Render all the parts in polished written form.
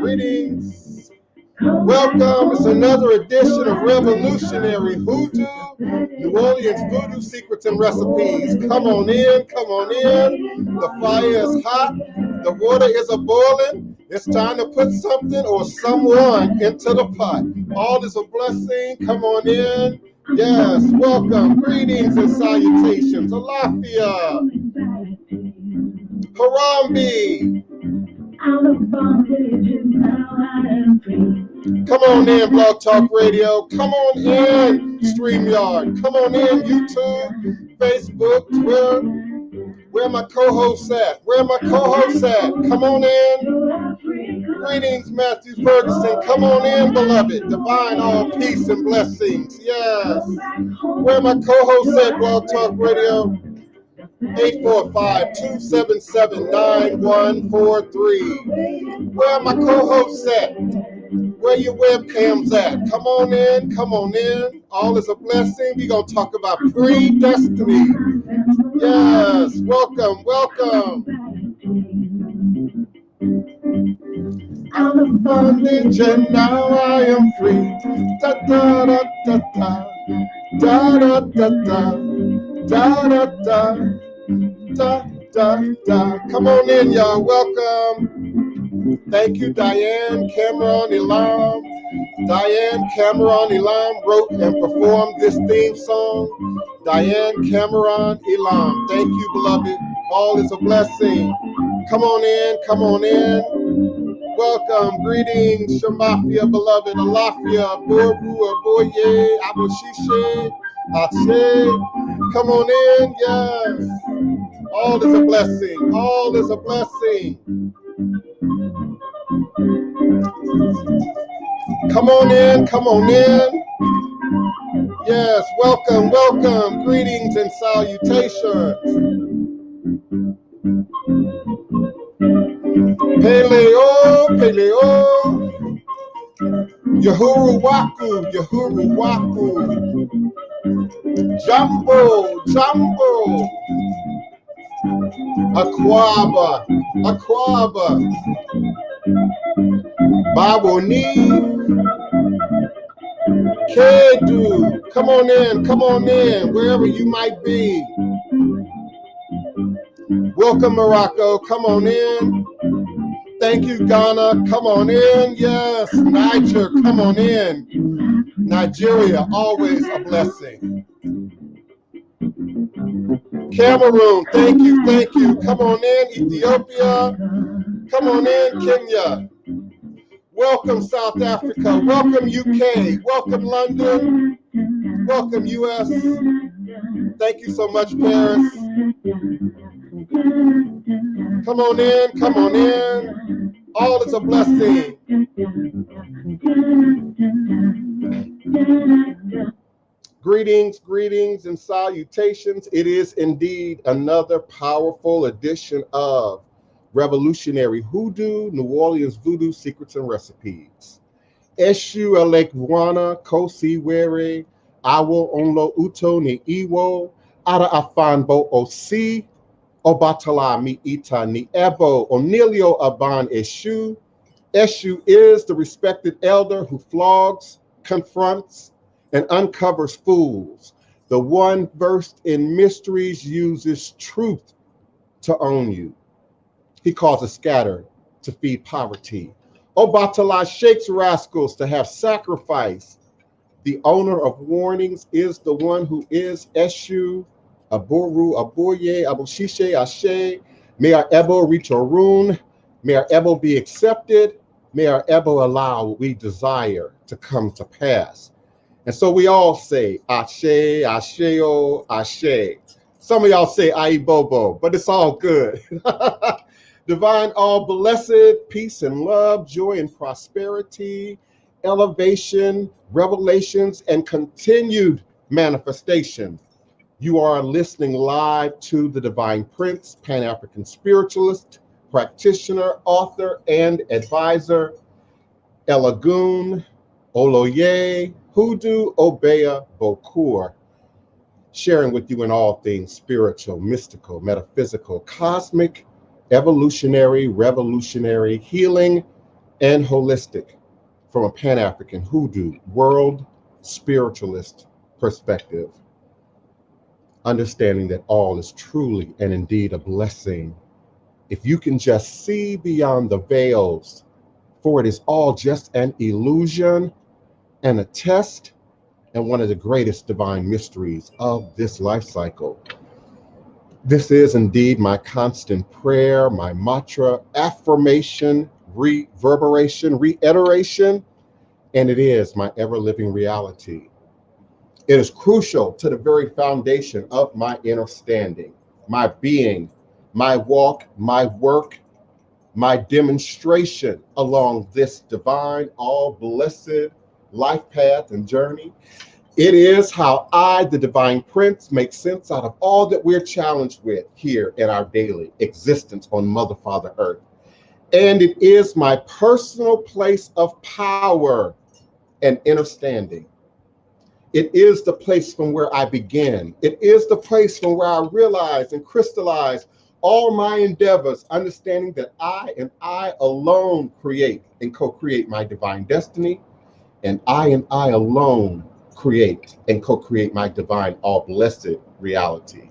Greetings. Welcome. It's another edition of Revolutionary Hoodoo, New Orleans Voodoo Secrets and Recipes. Come on in, come on in. The fire is hot, the water is a-boiling. It's time to put something or someone into the pot. All is a blessing. Come on in. Yes, welcome. Greetings and salutations. Alafia. Harambe. Come on in, Blog Talk Radio. Come on in, StreamYard. Come on in, YouTube, Facebook, Twitter. Where my co-hosts at? Where my co-hosts at? Come on in. Greetings, Matthew Ferguson. Come on in, beloved. Divine all peace and blessings. Yes. Where my co-hosts at, Blog Talk Radio? 845-277-9143. Where my co-hosts at? Where your webcams at? Come on in, come on in. All is a blessing. We're going to talk about predestiny. Yes, welcome, welcome. Out of bondage and now I am free. Da da da da da da da da da da da da da da. Come on in, y'all. Welcome. Thank you, Diane Cameron Elam. Diane Cameron Elam wrote and performed this theme song. Diane Cameron Elam. Thank you, beloved. All is a blessing. Come on in, come on in. Welcome, greetings, Shamafia, beloved, Alafia, Boru, Aboye, Aboshishe, Ache. Come on in, yes. All is a blessing, all is a blessing. Come on in, come on in. Yes, welcome, welcome, greetings and salutations. Paleo, Paleo, Yahuru Waku, Yahuru Waku, Jumbo, Jumbo, Aquaba, Aquaba, Baboni, Kedu. Come on in, wherever you might be. Welcome, Morocco, come on in. Thank you, Ghana. Come on in. Yes, Niger. Come on in. Nigeria, always a blessing. Cameroon, thank you, thank you. Come on in. Ethiopia. Come on in. Kenya. Welcome, South Africa. Welcome, UK. Welcome, London. Welcome, US. Thank you so much, Paris. Come on in, come on in. All is a blessing. Greetings, greetings, and salutations. It is indeed another powerful edition of Revolutionary Hoodoo, New Orleans Voodoo Secrets and Recipes. Eshu Elekwana Kosi Were, Awo Onlo Uto Ni Iwo, Ara Afanbo Osi, Obatala Mi Ita Ni Ebo, Onilio Aban Eshu. Eshu is the respected elder who flogs, confronts, and uncovers fools. The one versed in mysteries uses truth to own you. He causes scatter to feed poverty. Obatala shakes rascals to have sacrifice. The owner of warnings is the one who is Eshu, Aboru, Aboye, Aboshishe, Ashe. May our Ebo reach a rune. May our Ebo be accepted. May our Ebo allow what we desire to come to pass. And so we all say, Ashe, Asheo, Ashe. Some of y'all say Aibobo, but it's all good. Divine, all blessed, peace and love, joy and prosperity, elevation, revelations, and continued manifestation. You are listening live to the Divine Prince, Pan-African Spiritualist, practitioner, author, and advisor, Elagoon, Oloye, Hoodoo, Obeya, Bokur, sharing with you in all things spiritual, mystical, metaphysical, cosmic, evolutionary, revolutionary, healing, and holistic from a Pan-African Hoodoo world spiritualist perspective, understanding that all is truly and indeed a blessing. If you can just see beyond the veils, for it is all just an illusion and a test and one of the greatest divine mysteries of this life cycle. This is indeed my constant prayer, my mantra, affirmation, reverberation, reiteration, and it is my ever-living reality. It is crucial to the very foundation of my understanding, my being, my walk, my work, my demonstration along this divine, all blessed life path and journey. It is how I, the Divine Prince, make sense out of all that we're challenged with here in our daily existence on Mother, Father, Earth. And it is my personal place of power and understanding. It is the place from where I begin. It is the place from where I realize and crystallize all my endeavors, understanding that I and I alone create and co-create my divine destiny, and I alone create and co-create my divine all blessed reality.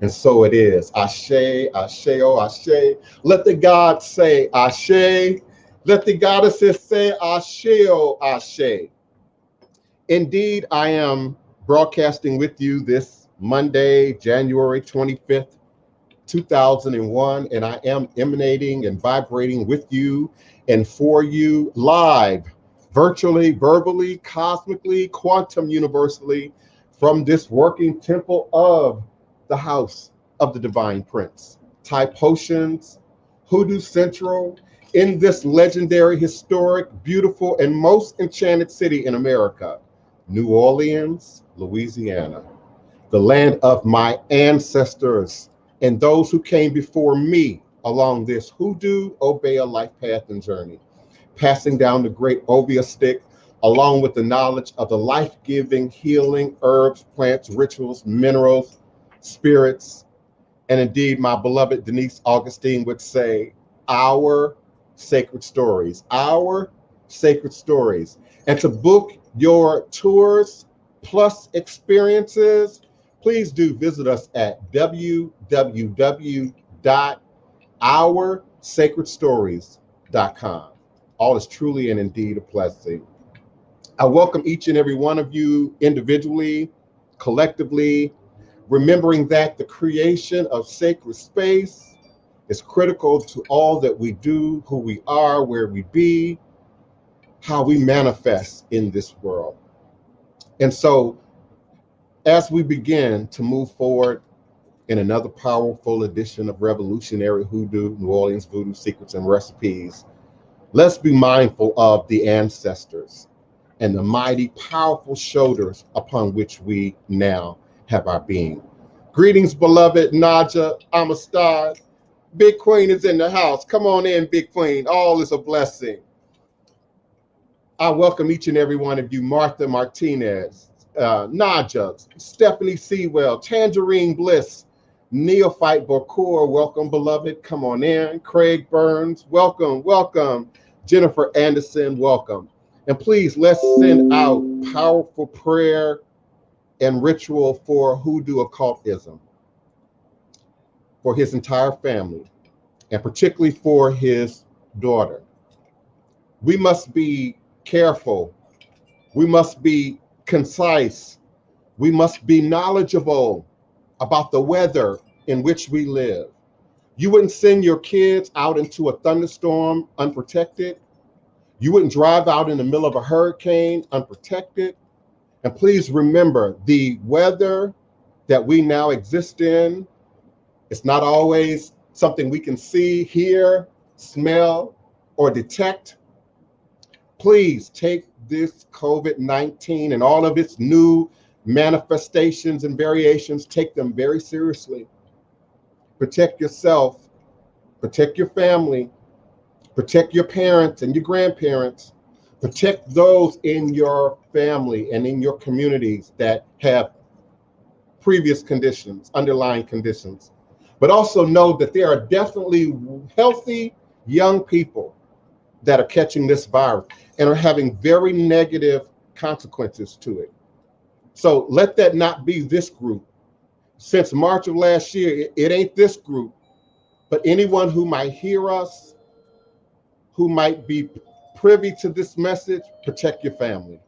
And so it is. Ashe, ashe, oh ashe. Let the gods say ashe. Let the goddesses say ashe, oh ashe. Indeed, I am broadcasting with you this Monday, January 25th, 2001, and I am emanating and vibrating with you and for you live, virtually, verbally, cosmically, quantum universally from this working temple of the house of the Divine Prince, Thai Potions, Hoodoo Central, in this legendary, historic, beautiful, and most enchanted city in America, New Orleans, Louisiana, the land of my ancestors and those who came before me along this Hoodoo Obeah life path and journey, passing down the great Obeah stick along with the knowledge of the life-giving, healing herbs, plants, rituals, minerals, spirits, and indeed my beloved Denise Augustine would say, our sacred stories, our sacred stories. And to book your tours plus experiences, please do visit us at www.oursacredstories.com. All is truly and indeed a blessing. I welcome each and every one of you individually, collectively, remembering that the creation of sacred space is critical to all that we do, who we are, where we be, how we manifest in this world. And so, as we begin to move forward in another powerful edition of Revolutionary Hoodoo, New Orleans Voodoo Secrets and Recipes, let's be mindful of the ancestors and the mighty, powerful shoulders upon which we now have our being. Greetings, beloved Naja Amistad. Big Queen is in the house. Come on in, Big Queen. All is a blessing. I welcome each and every one of you, Martha Martinez, Naja, Stephanie Sewell, Tangerine Bliss, Neophyte Bocour, welcome, beloved. Come on in. Craig Burns, welcome, welcome. Jennifer Anderson, welcome. And please, let's send out powerful prayer and ritual for Hoodoo occultism, for his entire family, and particularly for his daughter. We must be careful. We must be concise. We must be knowledgeable about the weather in which we live. You wouldn't send your kids out into a thunderstorm unprotected. You wouldn't drive out in the middle of a hurricane unprotected. And please remember, the weather that we now exist in, it's not always something we can see, hear, smell, or detect. Please take this COVID-19 and all of its new manifestations and variations, take them very seriously. Protect yourself, protect your family, protect your parents and your grandparents, protect those in your family and in your communities that have previous conditions, underlying conditions. but also know that there are definitely healthy young people that are catching this virus and are having very negative consequences to it. So let that not be this group. Since March of last year, it ain't this group, but anyone who might hear us, who might be privy to this message, protect your family.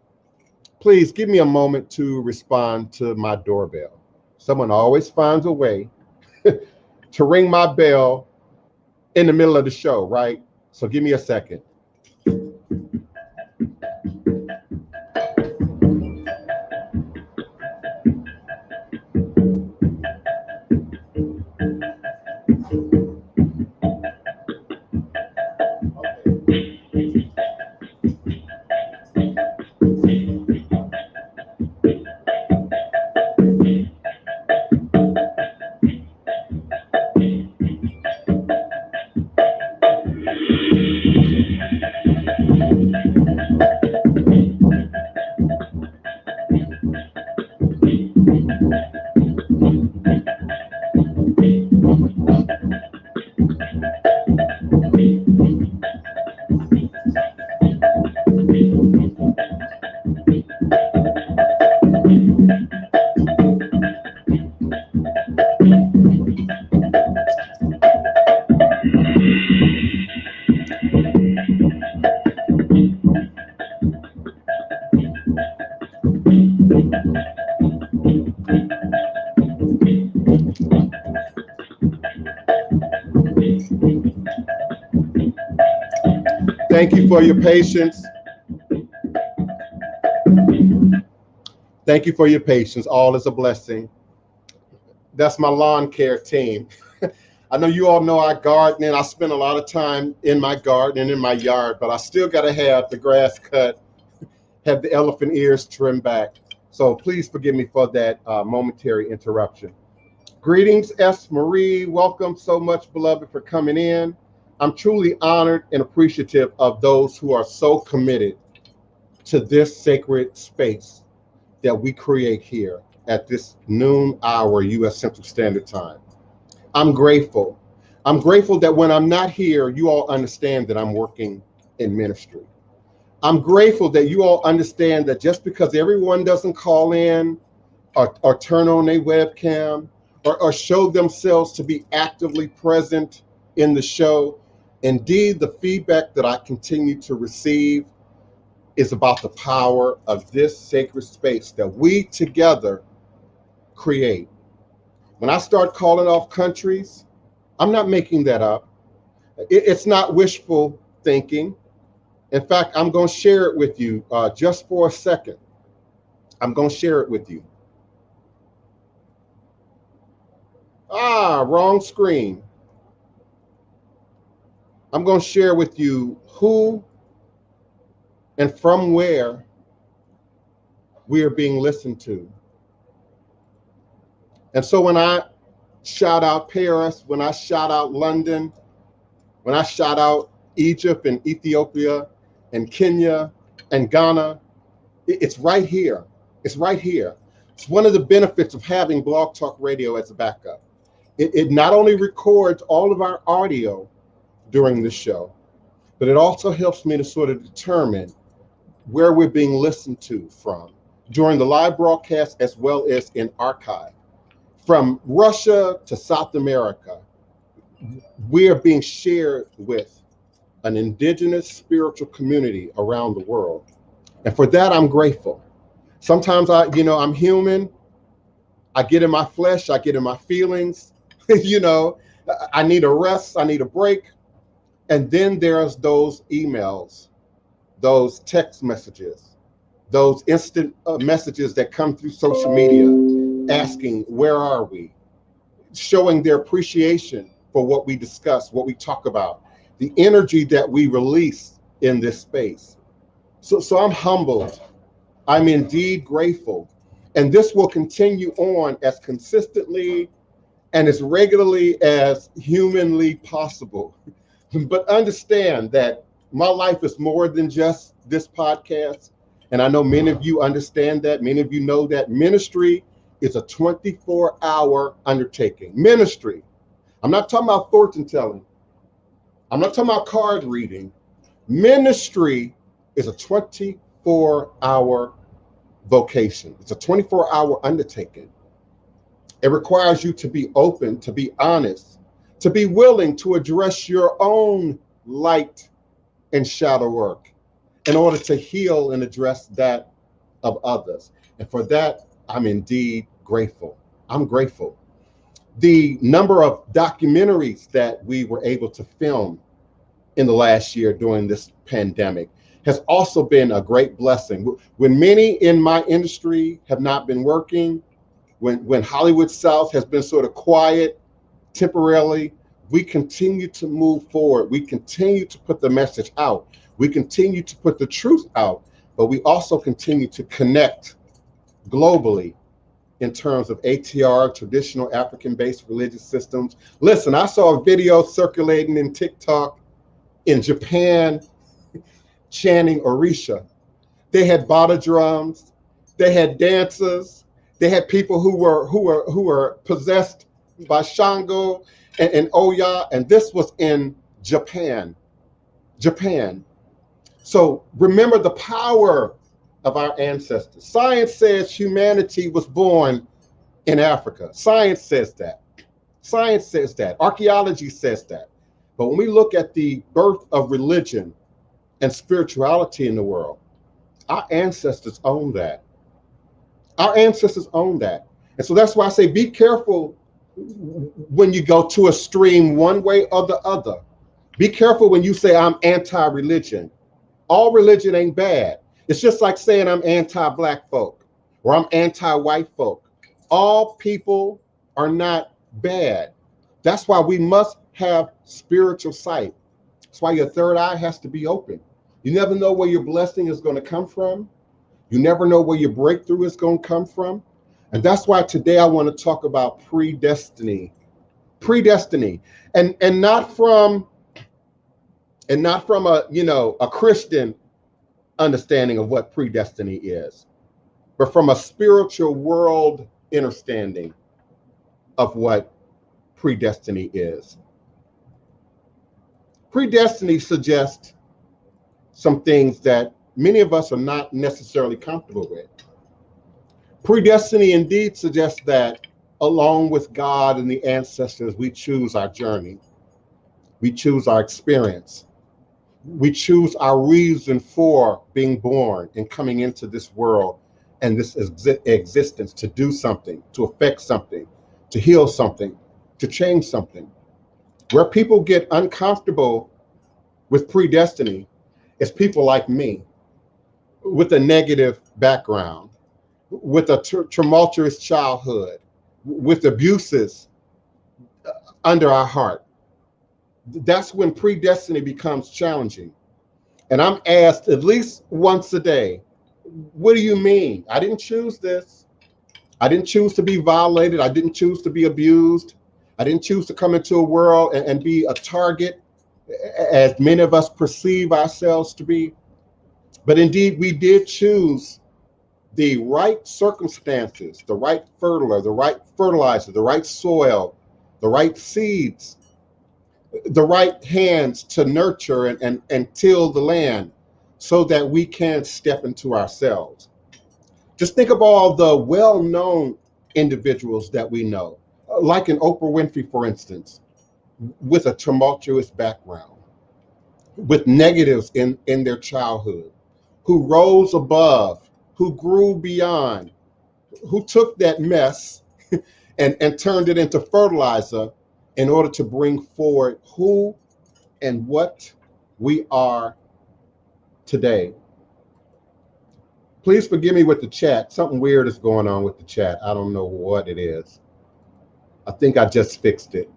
Please give me a moment to respond to my doorbell. Someone always finds a way to ring my bell in the middle of the show, right? So give me a second. Thank you for your patience. Thank you for your patience. All is a blessing. That's my lawn care team. I know you all know I garden and I spend a lot of time in my garden and in my yard, but I still got to have the grass cut, have the elephant ears trimmed back. So please forgive me for that momentary interruption. Greetings, S. Marie. Welcome so much, beloved, for coming in. I'm truly honored and appreciative of those who are so committed to this sacred space that we create here at this noon hour U.S. Central Standard Time. I'm grateful. I'm grateful that when I'm not here, you all understand that I'm working in ministry. I'm grateful that you all understand that just because everyone doesn't call in or turn on their webcam or show themselves to be actively present in the show, indeed, the feedback that I continue to receive is about the power of this sacred space that we together create. When I start calling off countries, I'm not making that up. It's not wishful thinking. In fact, I'm going to share it with you just for a second. I'm going to share it with you. Wrong screen. I'm going to share with you who and from where we are being listened to. And so when I shout out Paris, when I shout out London, when I shout out Egypt and Ethiopia and Kenya and Ghana, it's right here. It's right here. It's one of the benefits of having Blog Talk Radio as a backup. It not only records all of our audio during the show, but it also helps me to sort of determine where we're being listened to from during the live broadcast as well as in archive. From Russia to South America, we are being shared with an indigenous spiritual community around the world. And for that, I'm grateful. Sometimes I'm human. I get in my flesh, I get in my feelings, I need a rest, I need a break. And then there's those emails, those text messages, those instant messages that come through social media asking, where are we? Showing their appreciation for what we discuss, what we talk about, the energy that we release in this space. So I'm humbled. I'm indeed grateful. And this will continue on as consistently and as regularly as humanly possible. But understand that my life is more than just this podcast. And I know many of you understand that. Many of you know that ministry is a 24-hour undertaking. Ministry. I'm not talking about fortune telling. I'm not talking about card reading. Ministry is a 24-hour vocation. It's a 24-hour undertaking. It requires you to be open, to be honest, to be willing to address your own light and shadow work in order to heal and address that of others. And for that, I'm indeed grateful. I'm grateful. The number of documentaries that we were able to film in the last year during this pandemic has also been a great blessing. When many in my industry have not been working, when Hollywood South has been sort of quiet temporarily, we continue to move forward. We continue to put the message out. We continue to put the truth out, but we also continue to connect globally in terms of ATR, traditional African-based religious systems. Listen, I saw a video circulating in TikTok in Japan chanting Orisha. They had bata drums, they had dancers, they had people who were possessed by Shango and Oya, and this was in Japan. So remember the power of our ancestors. Science says humanity was born in Africa. Science says that. Science says that. Archaeology says that. But when we look at the birth of religion and spirituality in the world, our ancestors own that. Our ancestors own that. And so that's why I say be careful when you go to a stream one way or the other. Be careful when you say I'm anti-religion. All religion ain't bad. It's just like saying I'm anti-black folk or I'm anti-white folk. All people are not bad. That's why we must have spiritual sight. That's why your third eye has to be open. You never know where your blessing is going to come from. You never know where your breakthrough is going to come from. And that's why today I want to talk about predestiny. Predestiny. And not from a Christian understanding of what predestiny is, but from a spiritual world understanding of what predestiny is. Predestiny suggests some things that many of us are not necessarily comfortable with. Predestiny indeed suggests that along with God and the ancestors, we choose our journey. We choose our experience. We choose our reason for being born and coming into this world and this existence to do something, to affect something, to heal something, to change something. Where people get uncomfortable with predestiny is people like me with a negative background, with a tumultuous childhood, with abuses under our heart. That's when predestiny becomes challenging. And I'm asked at least once a day, what do you mean? I didn't choose this. I didn't choose to be violated. I didn't choose to be abused. I didn't choose to come into a world and be a target, as many of us perceive ourselves to be. But indeed, we did choose the right circumstances, the right fertilizer, the right soil, the right seeds, the right hands to nurture and till the land so that we can step into ourselves. Just think of all the well-known individuals that we know, like an Oprah Winfrey, for instance, with a tumultuous background, with negatives in their childhood, who rose above, who grew beyond, who took that mess and turned it into fertilizer in order to bring forward who and what we are today. Please forgive me with the chat. Something weird is going on with the chat. I don't know what it is. I think I just fixed it.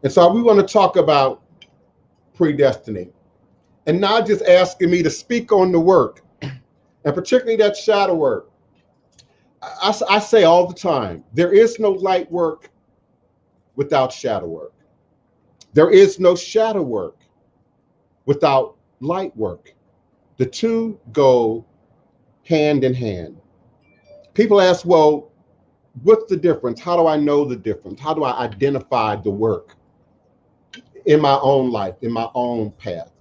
And so we want to talk about predestiny and not just asking me to speak on the work, and particularly that shadow work. I say all the time, there is no light work without shadow work. There is no shadow work without light work. The two go hand in hand. People ask, well, What's the difference? How do I know the difference? How do I identify the work in my own life, in my own path?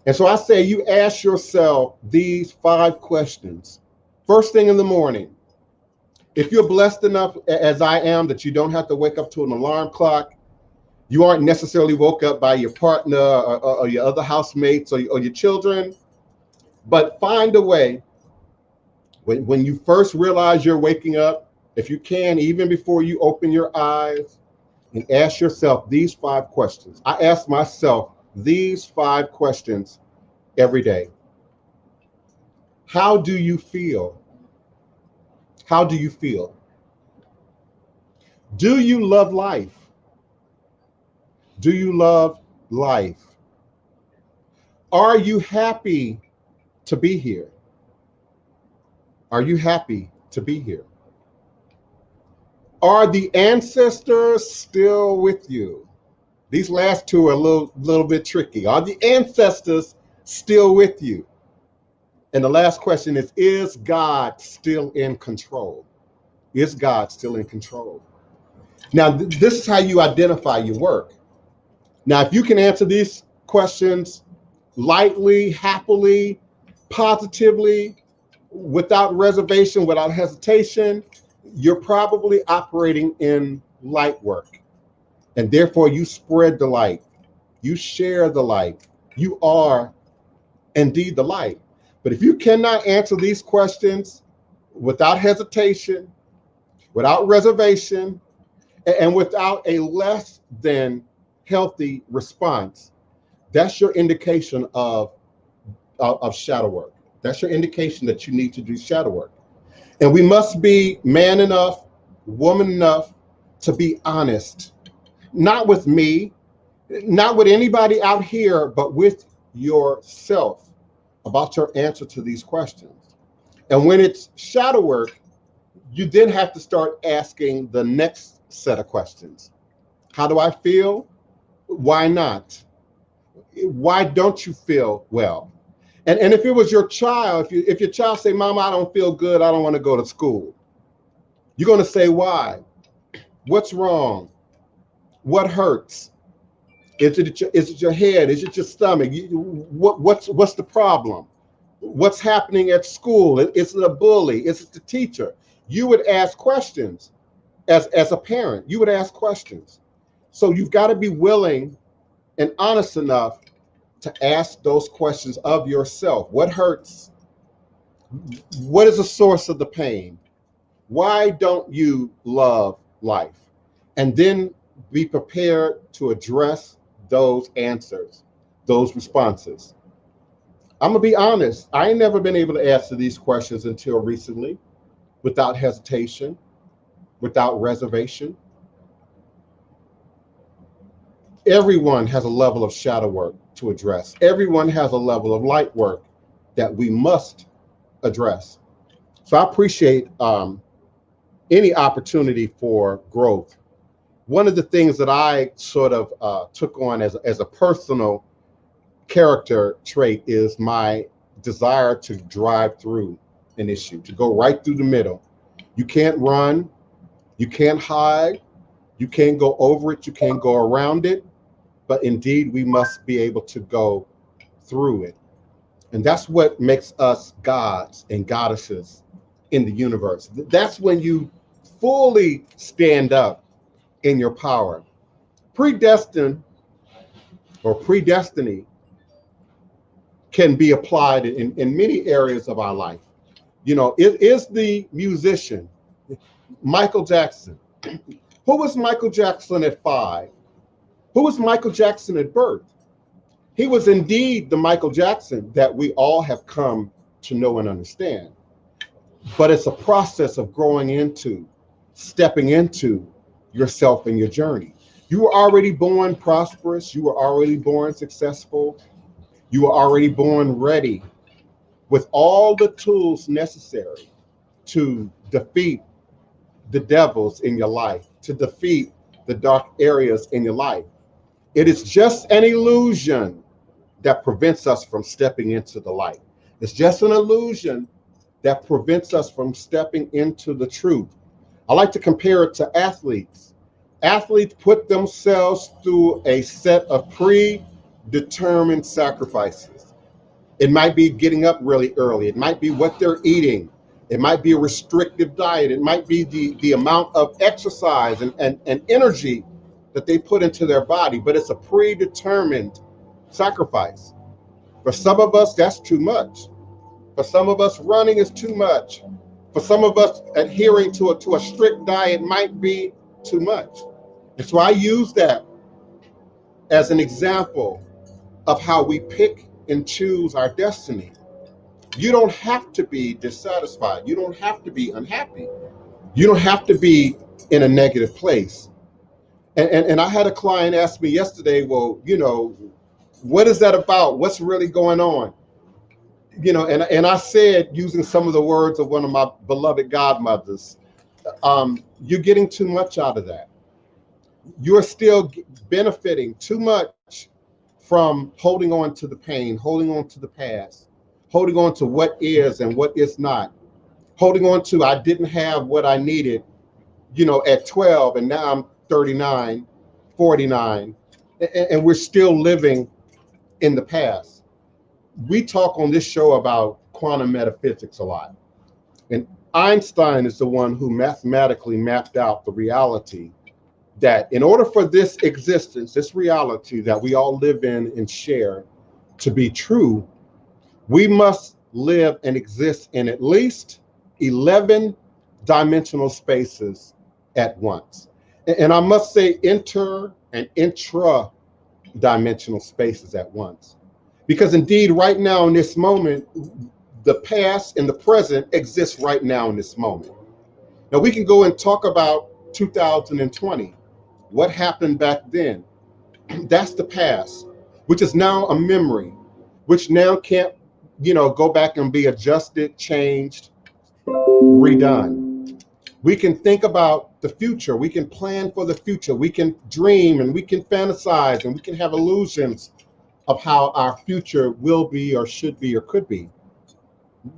And so I say you ask yourself these 5 questions. First thing in the morning, if you're blessed enough as I am that you don't have to wake up to an alarm clock, you aren't necessarily woke up by your partner or your other housemates or your children, but find a way when you first realize you're waking up, if you can, even before you open your eyes, and ask yourself these 5 questions. I ask myself these 5 questions every day. How do you feel? How do you feel? Do you love life? Do you love life? Are you happy to be here? Are you happy to be here? Are the ancestors still with you? These last 2 are a little bit tricky. Are the ancestors still with you? And the last question is God still in control? Is God still in control? Now, this is how you identify your work. Now, if you can answer these questions lightly, happily, positively, without reservation, without hesitation, you're probably operating in light work. And therefore, you spread the light. You share the light. You are indeed the light. But if you cannot answer these questions without hesitation, without reservation, and without a less than healthy response, that's your indication of shadow work. That's your indication that you need to do shadow work. And we must be man enough, woman enough to be honest, not with me, not with anybody out here, but with yourself about your answer to these questions. And when it's shadow work, you then have to start asking the next set of questions. How do I feel? Why not? Why don't you feel well? And if it was your child, if your child say, Mama, I don't feel good, I don't want to go to school, you're going to say, why? What's wrong? What hurts? Is it your head? Is it your stomach? What's the problem? What's happening at school? Is it a bully? Is it the teacher? You would ask questions as a parent. You would ask questions. So you've got to be willing and honest enough to ask those questions of yourself. What hurts? What is the source of the pain? Why don't you love life? And then be prepared to address those answers, those responses. I'm gonna be honest, I ain't never been able to answer these questions until recently, without hesitation, without reservation. Everyone has a level of shadow work to address. Everyone has a level of light work that we must address. So I appreciate any opportunity for growth. One of the things that I sort of took on as a personal character trait is my desire to drive through an issue, to go right through the middle. You can't run, you can't hide, you can't go over it, you can't go around it, but indeed we must be able to go through it. And that's what makes us gods and goddesses in the universe. That's when you fully stand up in your power. Predestined or predestiny can be applied in many areas of our life. You know, it is the musician, Michael Jackson. Who was Michael Jackson at 5? Who was Michael Jackson at birth? He was indeed the Michael Jackson that we all have come to know and understand. But it's a process of growing into, stepping into yourself and your journey. You were already born prosperous. You were already born successful. You were already born ready with all the tools necessary to defeat the devils in your life, to defeat the dark areas in your life. It is just an illusion that prevents us from stepping into the light. It's just an illusion that prevents us from stepping into the truth. I like to compare it to athletes. Athletes put themselves through a set of predetermined sacrifices. It might be getting up really early. It might be what they're eating. It might be a restrictive diet. It might be the amount of exercise and energy that they put into their body, but it's a predetermined sacrifice. For some of us, that's too much. For some of us, running is too much. For some of us, adhering to a strict diet might be too much. And so I use that as an example of how we pick and choose our destiny. You don't have to be dissatisfied. You don't have to be unhappy. You don't have to be in a negative place. And I had a client ask me yesterday, well, what is that about? What's really going on? And I said, using some of the words of one of my beloved godmothers, you're getting too much out of that. You're still benefiting too much from holding on to the pain, holding on to the past, holding on to what is and what is not, holding on to I didn't have what I needed, at 12, and now I'm 39, 49, and we're still living in the past. We talk on this show about quantum metaphysics a lot. And Einstein is the one who mathematically mapped out the reality that in order for this existence, this reality that we all live in and share to be true, we must live and exist in at least 11 dimensional spaces at once. And I must say inter and intra-dimensional spaces at once. Because indeed, right now in this moment, the past and the present exist right now in this moment. Now we can go and talk about 2020. What happened back then? That's the past, which is now a memory, which now can't, go back and be adjusted, changed, redone. We can think about the future. We can plan for the future. We can dream and we can fantasize and we can have illusions of how our future will be or should be or could be.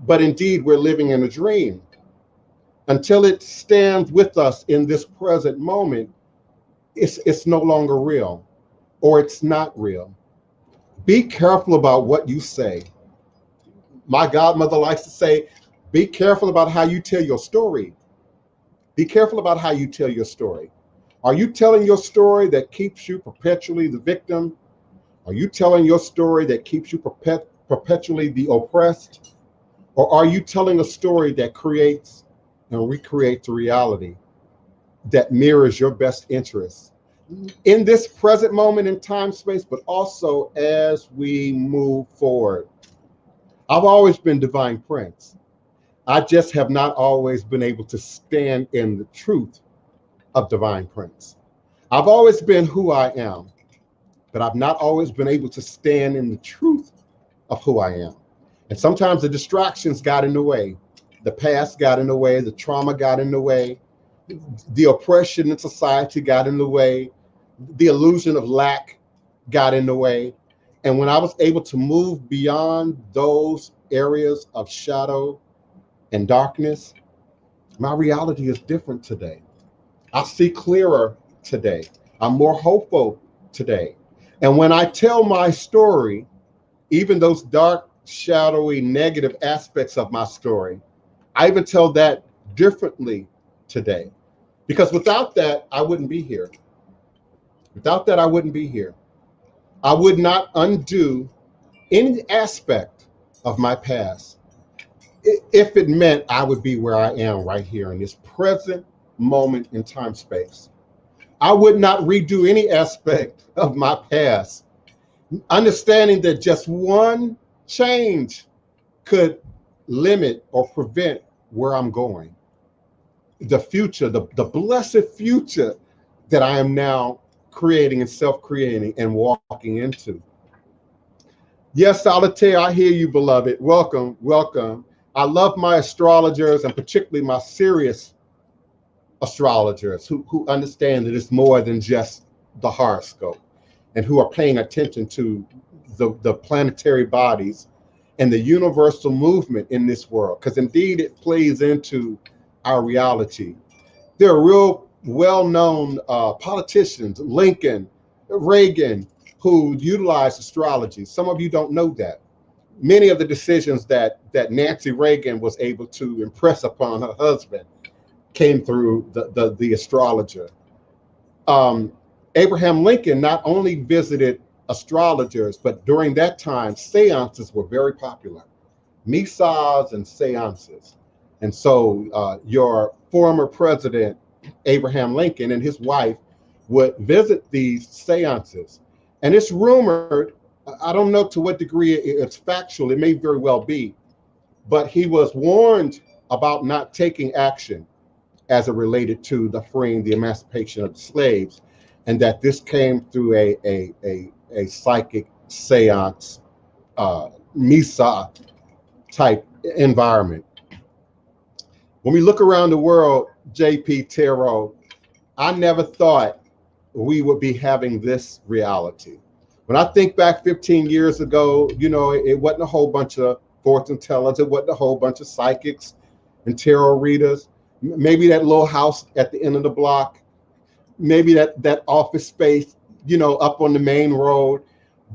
But indeed, we're living in a dream. Until it stands with us in this present moment, it's no longer real, or it's not real. Be careful about what you say. My godmother likes to say, be careful about how you tell your story. Be careful about how you tell your story. Are you telling your story that keeps you perpetually the victim? Are you telling your story that keeps you perpetually the oppressed? Or are you telling a story that creates and recreates a reality that mirrors your best interests in this present moment in time, space, but also as we move forward? I've always been Divine Prince. I just have not always been able to stand in the truth of Divine Prince. I've always been who I am, but I've not always been able to stand in the truth of who I am. And sometimes the distractions got in the way. The past got in the way. The trauma got in the way. The oppression in society got in the way. The illusion of lack got in the way. And when I was able to move beyond those areas of shadow and darkness, my reality is different today. I see clearer today. I'm more hopeful today. And when I tell my story, even those dark, shadowy, negative aspects of my story, I even tell that differently today. Because without that, I wouldn't be here. Without that, I wouldn't be here. I would not undo any aspect of my past if it meant I would be where I am right here in this present moment in time space. I would not redo any aspect of my past, understanding that just one change could limit or prevent where I'm going. The future, the blessed future that I am now creating and self-creating and walking into. Yes, Solitaire, I hear you, beloved. Welcome, welcome. I love my astrologers, and particularly my serious astrologers who understand that it's more than just the horoscope, and who are paying attention to the planetary bodies and the universal movement in this world, because indeed it plays into our reality. There are real well-known politicians, Lincoln, Reagan, who utilized astrology. Some of you don't know that. Many of the decisions that Nancy Reagan was able to impress upon her husband came through the astrologer. Abraham Lincoln not only visited astrologers, but during that time, seances were very popular. Misas and seances. And so your former president, Abraham Lincoln, and his wife would visit these seances. And it's rumored, I don't know to what degree it's factual, it may very well be, but he was warned about not taking action as it related to the freeing, the emancipation of the slaves, and that this came through a psychic seance, Misa type environment. When we look around the world, JP Tarot, I never thought we would be having this reality. When I think back 15 years ago, you know, it wasn't a whole bunch of fortune tellers, it wasn't a whole bunch of psychics and tarot readers. Maybe that little house at the end of the block, maybe that office space, you know, up on the main road.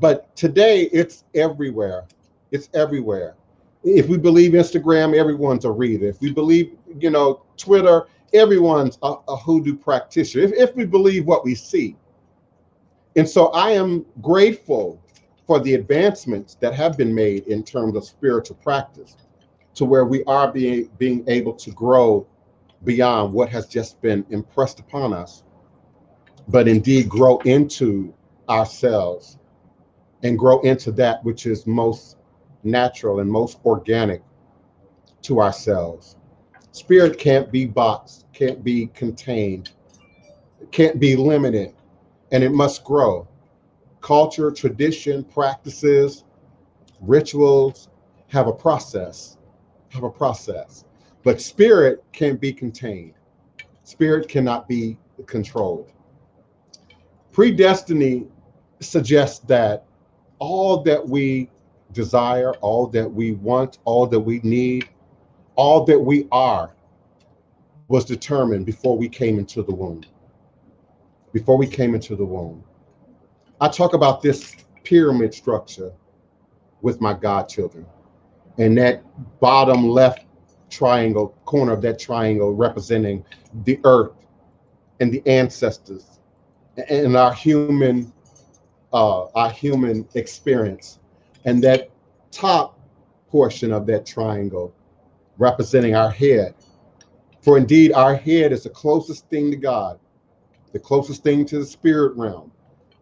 But today it's everywhere. It's everywhere. If we believe Instagram, everyone's a reader. If we believe, you know, Twitter, everyone's a hoodoo practitioner. If we believe what we see. And so I am grateful for the advancements that have been made in terms of spiritual practice, to where we are being able to grow beyond what has just been impressed upon us, but indeed grow into ourselves and grow into that which is most natural and most organic to ourselves. Spirit can't be boxed, can't be contained, can't be limited, and it must grow. Culture, tradition, practices, rituals have a process, But spirit can't be contained. Spirit cannot be controlled. Predestiny suggests that all that we desire, all that we want, all that we need, all that we are was determined before we came into the womb. Before we came into the womb. I talk about this pyramid structure with my godchildren, and that bottom left triangle, corner of that triangle representing the earth and the ancestors and our human experience, and that top portion of that triangle representing our head. For indeed, our head is the closest thing to God, the closest thing to the spirit realm,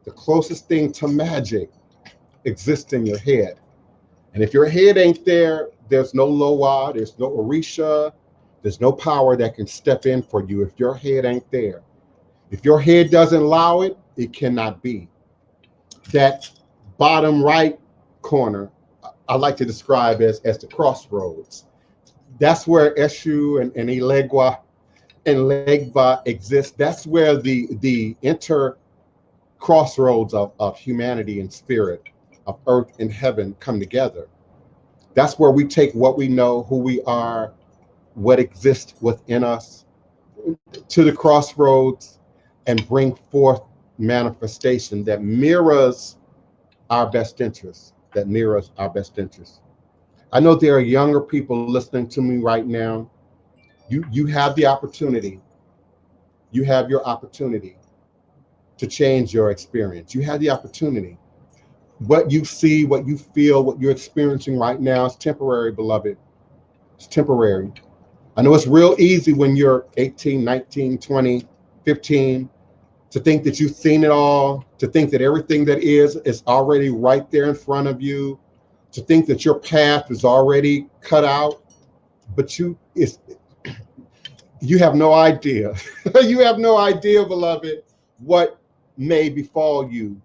the closest thing to magic exists in your head. And if your head ain't there, there's no Loa, there's no Orisha, there's no power that can step in for you if your head ain't there. If your head doesn't allow it, it cannot be. That bottom right corner, I like to describe as the crossroads. That's where Eshu and Elegua and Legba exist. That's where the crossroads of humanity and spirit, of earth and heaven come together. That's where we take what we know, who we are, what exists within us, to the crossroads and bring forth manifestation that mirrors our best interests, I know there are younger people listening to me right now. You have the opportunity. You have your opportunity to change your experience. You have the opportunity. What you see, what you feel, what you're experiencing right now is temporary, beloved. It's temporary. I know it's real easy when you're 18, 19, 20, 15 to think that you've seen it all, to think that everything that is already right there in front of you, to think that your path is already cut out, but you have no idea. You have no idea, beloved, what may befall you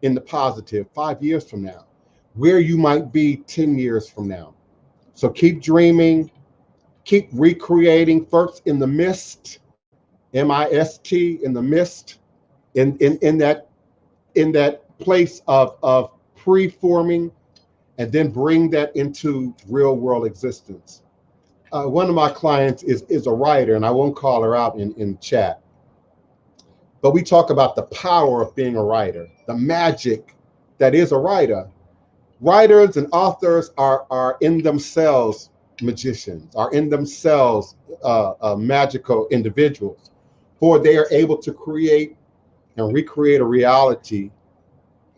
in the positive 5 years from now, where you might be 10 years from now. So keep dreaming, keep recreating, first in the mist, M-I-S-T, in the mist, in that place of preforming, and then bring that into real world existence. One of my clients is a writer, and I won't call her out in chat. But we talk about the power of being a writer, the magic that is a writer. Writers and authors are in themselves magicians, are in themselves magical individuals, for they are able to create and recreate a reality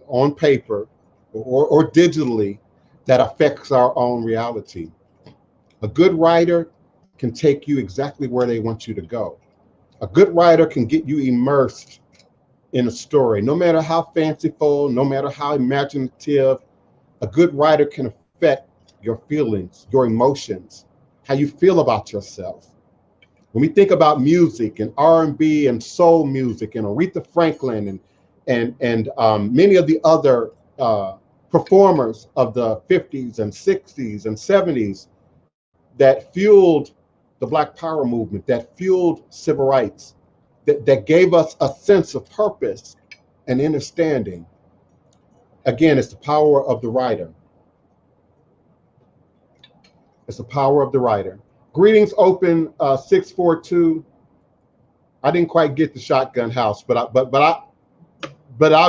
on paper or digitally that affects our own reality. A good writer can take you exactly where they want you to go. A good writer can get you immersed in a story, no matter how fanciful, no matter how imaginative. A good writer can affect your feelings, your emotions, how you feel about yourself. When we think about music and R&B and soul music and Aretha Franklin and many of the other performers of the 50s and 60s and 70s that fueled the Black Power movement, that fueled civil rights, that gave us a sense of purpose and understanding. Again, it's the power of the writer. It's the power of the writer. Greetings, open 642. I didn't quite get the shotgun house, but I'll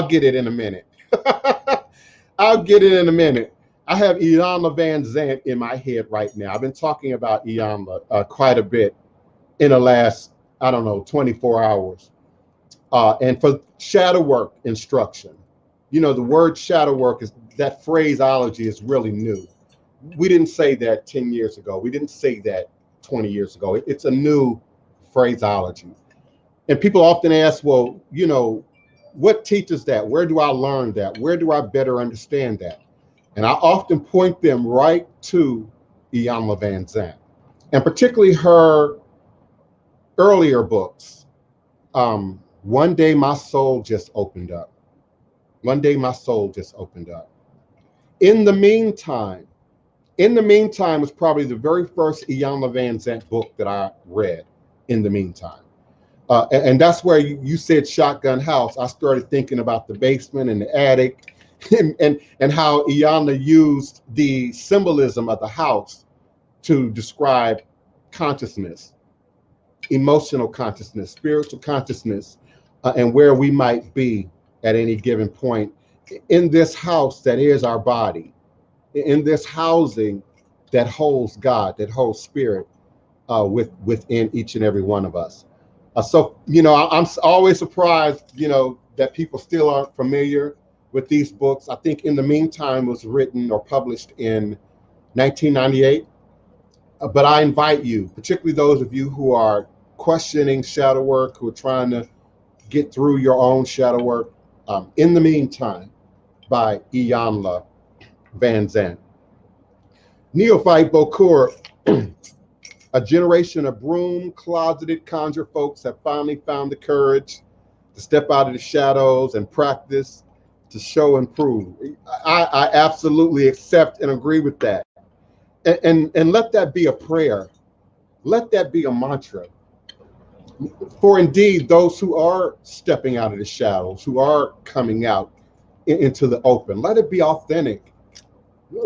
get it in a minute. I'll get it in a minute. I have Iyanla Vanzant in my head right now. I've been talking about Iyanla quite a bit in the last, I don't know, 24 hours. And for shadow work instruction, you know, the word shadow work, is that phraseology is really new. We didn't say that 10 years ago. We didn't say that 20 years ago. It's a new phraseology. And people often ask, well, you know, what teaches that? Where do I learn that? Where do I better understand that? And I often point them right to Iyanla Vanzant, and particularly her earlier books. One Day My Soul Just Opened Up. One Day My Soul Just Opened Up. In the Meantime was probably the very first Iyanla Vanzant book that I read. In the Meantime. And that's where you said shotgun house. I started thinking about the basement and the attic and how Iyanla used the symbolism of the house to describe consciousness, emotional consciousness, spiritual consciousness, and where we might be at any given point in this house that is our body, in this housing that holds God, that holds spirit within each and every one of us. So, you know, I'm always surprised, you know, that people still aren't familiar with these books. I think In the Meantime was written or published in 1998. But I invite you, particularly those of you who are questioning shadow work, who are trying to get through your own shadow work, In the Meantime by Iyanla Vanzant. Neophyte Bokur. A generation of broom-closeted conjure folks have finally found the courage to step out of the shadows and practice to show and prove. I absolutely accept and agree with that. And let that be a prayer. Let that be a mantra. For indeed, those who are stepping out of the shadows, who are coming out into the open, let it be authentic.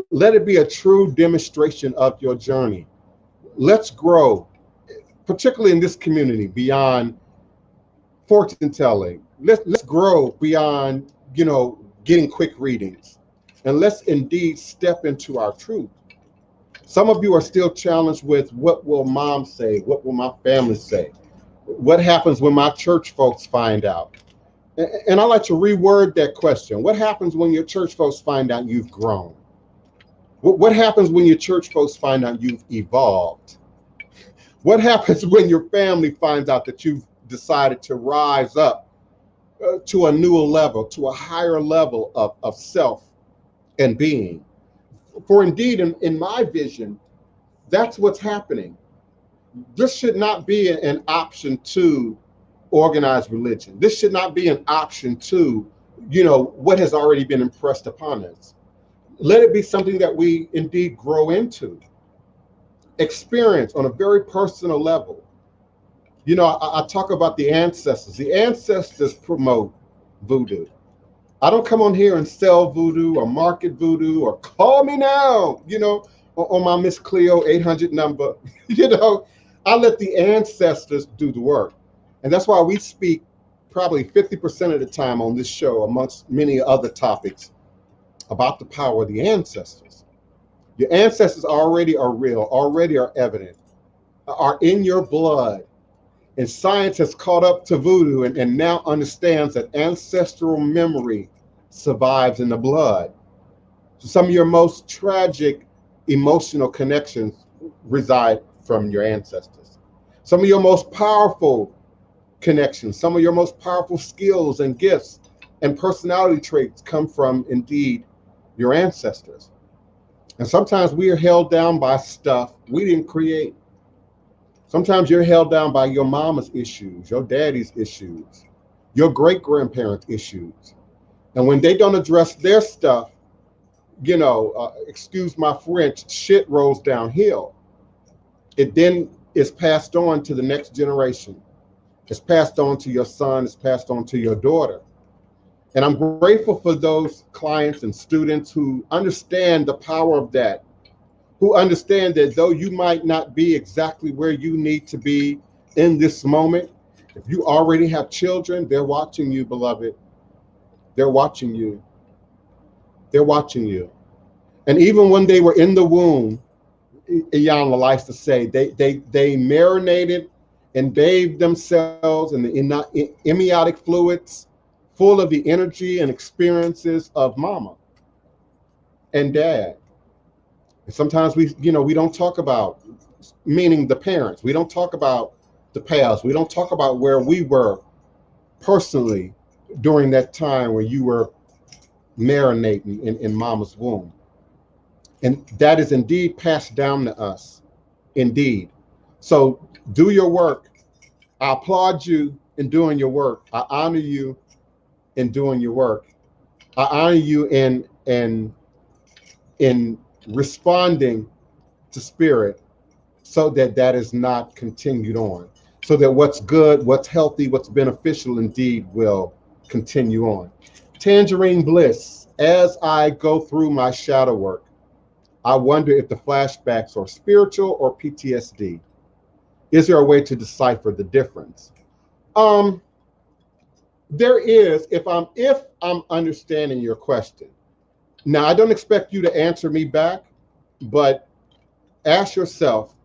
Let it be a true demonstration of your journey. Let's grow, particularly in this community, beyond fortune telling. Let's grow beyond, you know, getting quick readings, and let's indeed step into our truth. Some of you are still challenged with, what will mom say? What will my family say? What happens when my church folks find out? And I like to reword that question. What happens when your church folks find out you've grown? What happens when your church folks find out you've evolved? What happens when your family finds out that you've decided to rise up to a newer level, to a higher level of self and being? For indeed, in my vision, that's what's happening. This should not be an option to organized religion. This should not be an option to, you know, what has already been impressed upon us. Let it be something that we indeed grow into, experience on a very personal level. You know, I talk about the ancestors. The ancestors promote voodoo. I don't come on here and sell voodoo or market voodoo or call me now, you know, on my Miss Cleo 800 number. I let the ancestors do the work. And that's why we speak probably 50% of the time on this show, amongst many other topics, about the power of the ancestors. Your ancestors already are real, already are evident, are in your blood. And science has caught up to voodoo and now understands that ancestral memory survives in the blood. So some of your most tragic emotional connections reside from your ancestors. Some of your most powerful connections, some of your most powerful skills and gifts and personality traits come from, indeed, your ancestors. And sometimes we are held down by stuff we didn't create. Sometimes you're held down by your mama's issues, your daddy's issues, your great-grandparents' issues. And when they don't address their stuff, excuse my French, shit rolls downhill. It then is passed on to the next generation. It's passed on to your son, it's passed on to your daughter. And I'm grateful for those clients and students who understand the power of that, who understand that though you might not be exactly where you need to be in this moment, if you already have children, they're watching you, beloved. They're watching you. They're watching you. And even when they were in the womb, Iyanla likes to say, they marinated and bathed themselves in the amniotic fluids, full of the energy and experiences of mama and dad. And sometimes we don't talk about, meaning the parents, we don't talk about the past. We don't talk about where we were personally during that time where you were marinating in mama's womb. And that is indeed passed down to us, indeed. So do your work. I applaud you in doing your work. I honor you in doing your work. I honor you in responding to spirit, so that that is not continued on, so that what's good, what's healthy, what's beneficial indeed will continue on. Tangerine Bliss, as I go through my shadow work, I wonder if the flashbacks are spiritual or PTSD. Is there a way to decipher the difference? There is, if I'm understanding your question. Now, I don't expect you to answer me back, but ask yourself,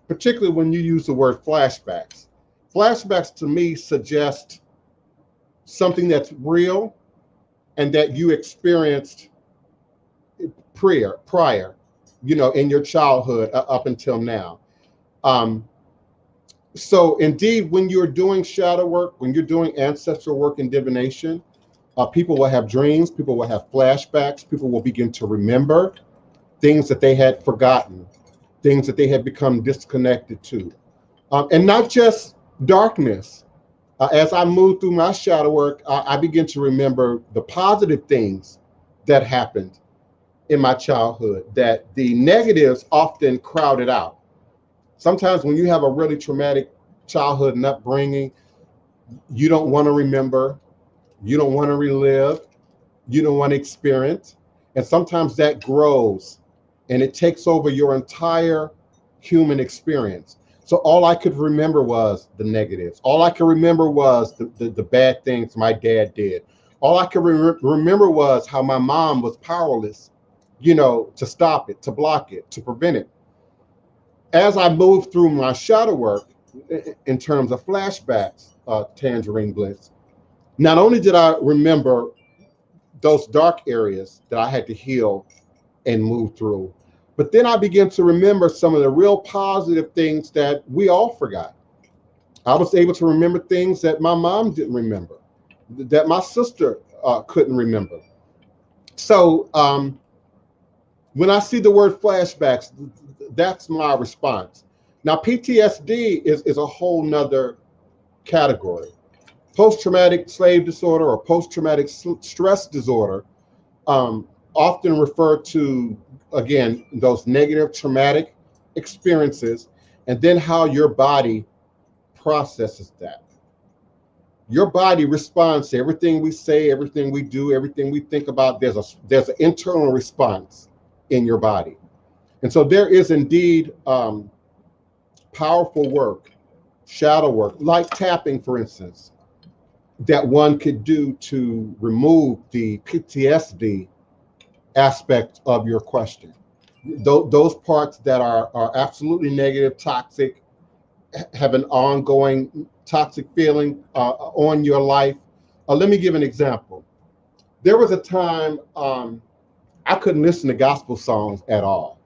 particularly when you use the word flashbacks. Flashbacks to me suggest something that's real and that you experienced prior, in your childhood up until now. So indeed, when you're doing shadow work, when you're doing ancestral work and divination, people will have dreams, people will have flashbacks, people will begin to remember things that they had forgotten, things that they had become disconnected to. And not just darkness. As I move through my shadow work, I begin to remember the positive things that happened in my childhood, that the negatives often crowded out. Sometimes when you have a really traumatic childhood and upbringing, you don't want to remember, you don't want to relive, you don't want to experience. And sometimes that grows and it takes over your entire human experience. So all I could remember was the negatives. All I could remember was the bad things my dad did. All I could remember was how my mom was powerless, to stop it, to block it, to prevent it. As I moved through my shadow work, in terms of flashbacks, Tangerine Bliss, not only did I remember those dark areas that I had to heal and move through, but then I began to remember some of the real positive things that we all forgot. I was able to remember things that my mom didn't remember, that my sister couldn't remember. So when I see the word flashbacks, that's my response. Now, PTSD is a whole nother category. Post-traumatic slave disorder or post-traumatic stress disorder, often referred to, again, those negative traumatic experiences, and then how your body processes that. Your body responds to everything we say, everything we do, everything we think about. There's an internal response in your body. And so there is indeed powerful work, shadow work, like tapping, for instance, that one could do to remove the PTSD aspect of your question. Those parts that are absolutely negative, toxic, have an ongoing toxic feeling on your life. Let me give an example. There was a time I couldn't listen to gospel songs at all,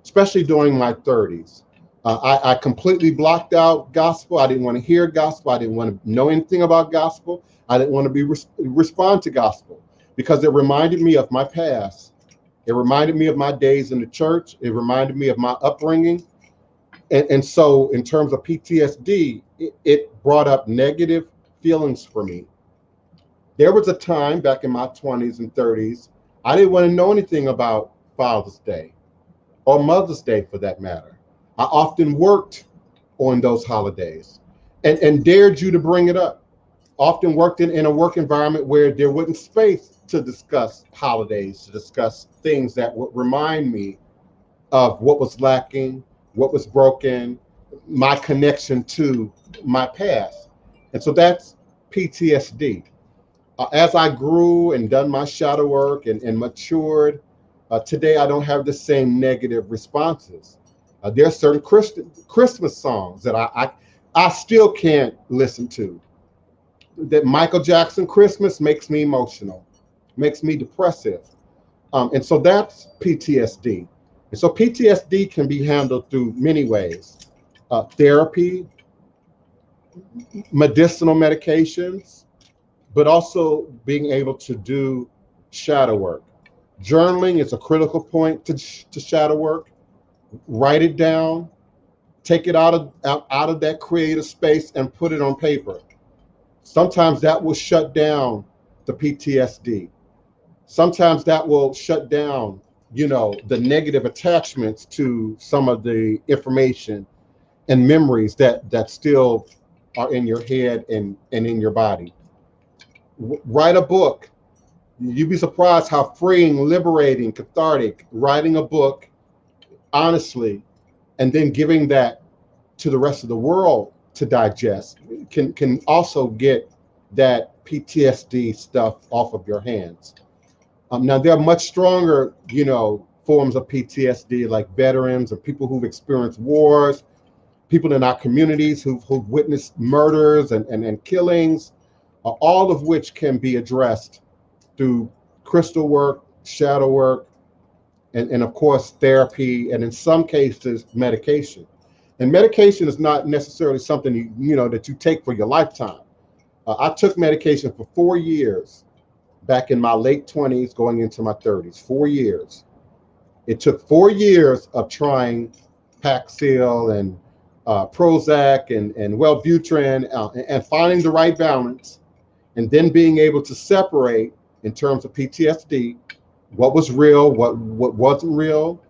especially during my 30s. I completely blocked out gospel. I didn't want to hear gospel. I didn't want to know anything about gospel. I didn't want to respond to gospel because it reminded me of my past. It reminded me of my days in the church. It reminded me of my upbringing. And so in terms of PTSD, it brought up negative feelings for me. There was a time back in my 20s and 30s, I didn't want to know anything about Father's Day or Mother's Day for that matter. I often worked on those holidays and dared you to bring it up. Often worked in a work environment where there wasn't space to discuss holidays, to discuss things that would remind me of what was lacking, what was broken, my connection to my past. And so that's PTSD. As I grew and done my shadow work and matured, today I don't have the same negative responses. There are certain Christmas songs that I still can't listen to. That Michael Jackson Christmas makes me emotional, makes me depressive. And so that's PTSD. And so PTSD can be handled through many ways. Therapy, medicinal medications, but also being able to do shadow work. Journaling is a critical point to shadow work. Write it down, take it out of that creative space and put it on paper. Sometimes that will shut down the PTSD. Sometimes that will shut down, the negative attachments to some of the information and memories that still are in your head and in your body. Write a book. You'd be surprised how freeing, liberating, cathartic writing a book honestly, and then giving that to the rest of the world to digest can also get that PTSD stuff off of your hands. Now there are much stronger, forms of PTSD, like veterans or people who've experienced wars, people in our communities who've witnessed murders and killings, all of which can be addressed through crystal work, shadow work, and of course therapy, and in some cases medication. And medication is not necessarily something that you take for your lifetime. I took medication for 4 years back in my late 20s going into my 30s. 4 years. It took 4 years of trying Paxil and Prozac and Wellbutrin and finding the right balance, and then being able to separate in terms of PTSD what was real, what wasn't real,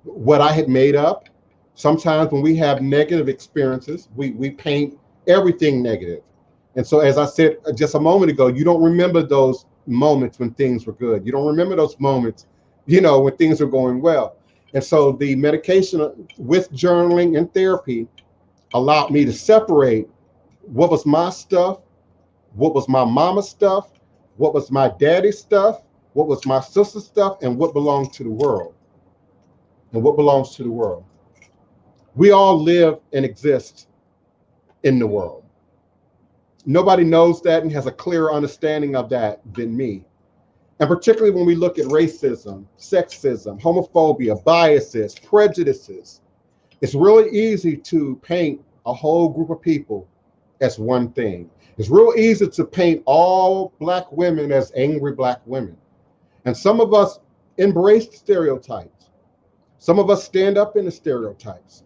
what I had made up. Sometimes when we have negative experiences, we paint everything negative. And so, as I said just a moment ago, you don't remember those moments when things were good. You don't remember those moments, when things are going well. And so the medication with journaling and therapy allowed me to separate what was my stuff, what was my mama's stuff, what was my daddy's stuff, what was my sister's stuff, and what belonged to the world. And what belongs to the world. We all live and exist in the world. Nobody knows that and has a clearer understanding of that than me. And particularly when we look at racism, sexism, homophobia, biases, prejudices, it's really easy to paint a whole group of people as one thing. It's real easy to paint all Black women as angry Black women. And some of us embrace stereotypes. Some of us stand up in the stereotypes.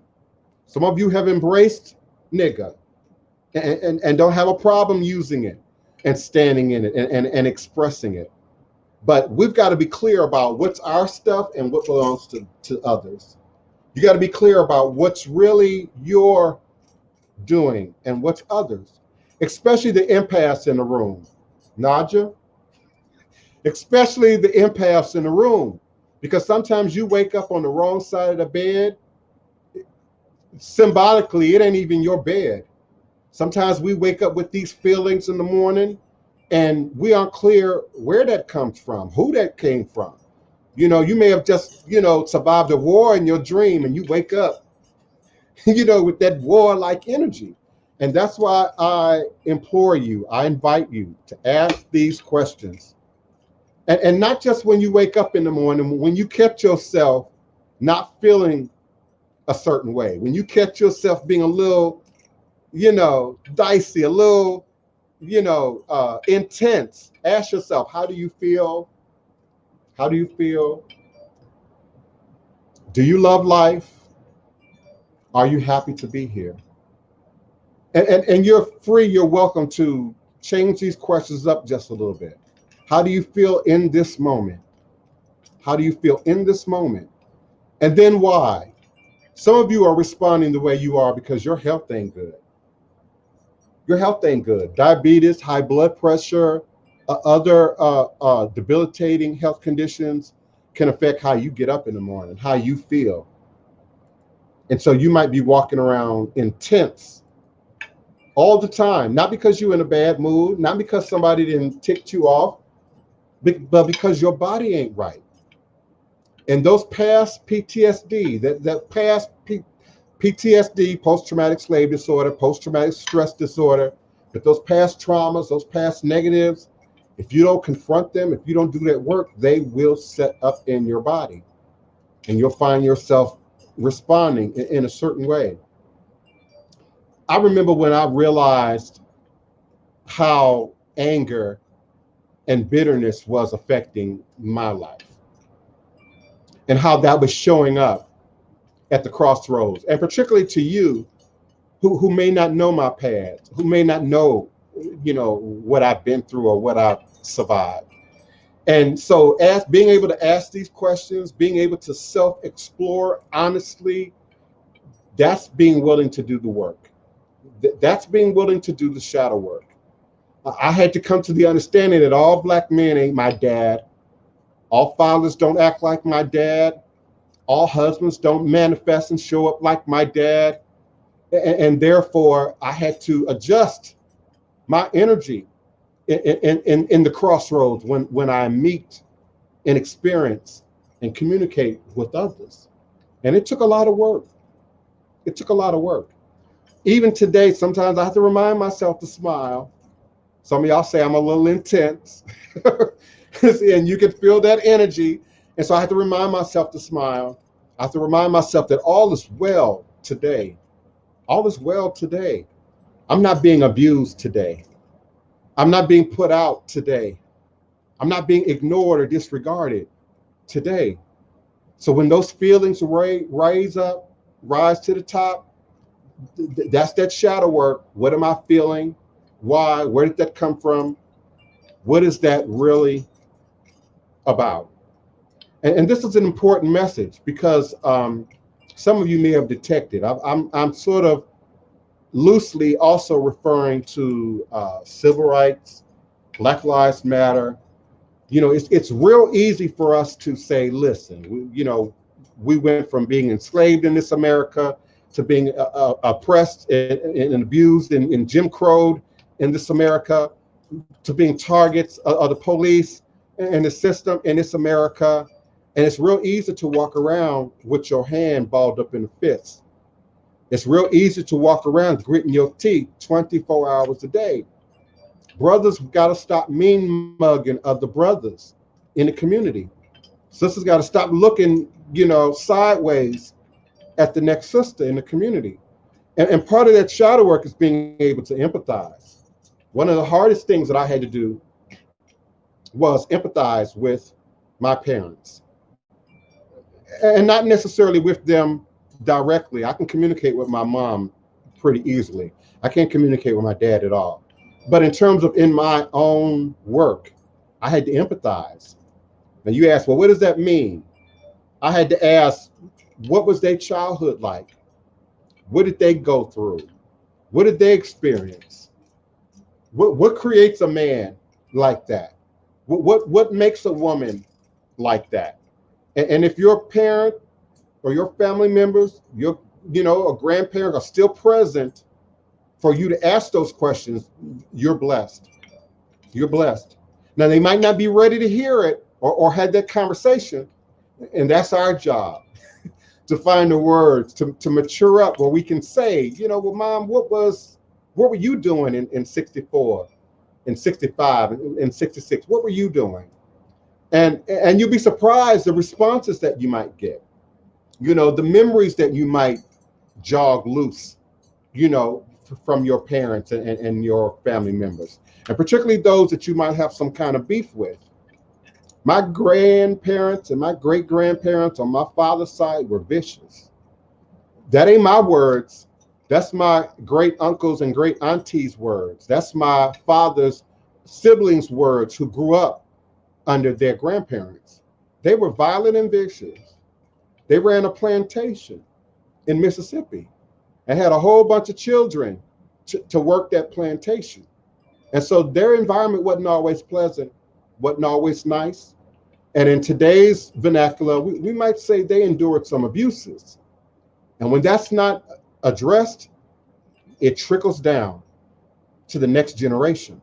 Some of you have embraced nigga and don't have a problem using it and standing in it and expressing it. But we've got to be clear about what's our stuff and what belongs to others. You got to be clear about what's really your doing and what's others, especially the empaths in the room. Naja, especially the empaths in the room. Because sometimes you wake up on the wrong side of the bed. Symbolically, it ain't even your bed. Sometimes we wake up with these feelings in the morning and we aren't clear where that comes from, who that came from. You may have just, survived a war in your dream and you wake up, with that war-like energy. And that's why I implore you, I invite you to ask these questions. And not just when you wake up in the morning, when you catch yourself not feeling a certain way, when you catch yourself being a little, dicey, a little, intense, ask yourself, how do you feel? How do you feel? Do you love life? Are you happy to be here? And you're free, you're welcome to change these questions up just a little bit. How do you feel in this moment? How do you feel in this moment? And then why? Some of you are responding the way you are because your health ain't good. Your health ain't good. Diabetes, high blood pressure, other debilitating health conditions can affect how you get up in the morning, how you feel. And so you might be walking around intense all the time, not because you're in a bad mood, not because somebody didn't tick you off, but because your body ain't right. And those past PTSD, that past PTSD, post-traumatic slave disorder, post-traumatic stress disorder, but those past traumas, those past negatives, if you don't confront them, if you don't do that work, they will set up in your body. And you'll find yourself responding in a certain way. I remember when I realized how anger and bitterness was affecting my life and how that was showing up at the crossroads, and particularly to you who may not know my past, who may not know, what I've been through or what I've survived. And so being able to ask these questions, being able to self-explore honestly, that's being willing to do the work. That's being willing to do the shadow work. I had to come to the understanding that all Black men ain't my dad. All fathers don't act like my dad. All husbands don't manifest and show up like my dad. And therefore, I had to adjust my energy in the crossroads when I meet and experience and communicate with others. And it took a lot of work. It took a lot of work. Even today, sometimes I have to remind myself to smile. Some of y'all say I'm a little intense. And you can feel that energy. And so I have to remind myself to smile. I have to remind myself that all is well today. All is well today. I'm not being abused today. I'm not being put out today. I'm not being ignored or disregarded today. So when those feelings rise to the top, that's that shadow work. What am I feeling? Why? Where did that come from? What is that really about? And this is an important message because some of you may have detected. I'm sort of loosely also referring to civil rights, Black Lives Matter. It's real easy for us to say, listen, we went from being enslaved in this America to being oppressed and abused in Jim Crow in this America, to being targets of the police and the system in this America. And it's real easy to walk around with your hand balled up in a fist. It's real easy to walk around gritting your teeth 24 hours a day. Brothers got to stop mean mugging other brothers in the community. Sisters got to stop looking, sideways at the next sister in the community. And part of that shadow work is being able to empathize. One of the hardest things that I had to do was empathize with my parents. And not necessarily with them directly. I can communicate with my mom pretty easily. I can't communicate with my dad at all. But in terms of in my own work, I had to empathize. And you ask, well, what does that mean? I had to ask, what was their childhood like? What did they go through? What did they experience? What creates a man like that? What makes a woman like that? And if your parent or your family members, or grandparents are still present for you to ask those questions, you're blessed. You're blessed. Now, they might not be ready to hear it or had that conversation, and that's our job to find the words to mature up where we can say, well, Mom, what were you doing in 64, in 65, in 66? What were you doing? And you'll be surprised the responses that you might get, the memories that you might jog loose, from your parents and your family members, and particularly those that you might have some kind of beef with. My grandparents and my great grandparents on my father's side were vicious. That ain't my words. That's my great uncles and great aunties' words. That's my father's siblings' words who grew up under their grandparents. They were violent and vicious. They ran a plantation in Mississippi and had a whole bunch of children to work that plantation. And so their environment wasn't always pleasant, wasn't always nice. And in today's vernacular, we might say they endured some abuses. And when that's not addressed, it trickles down to the next generation.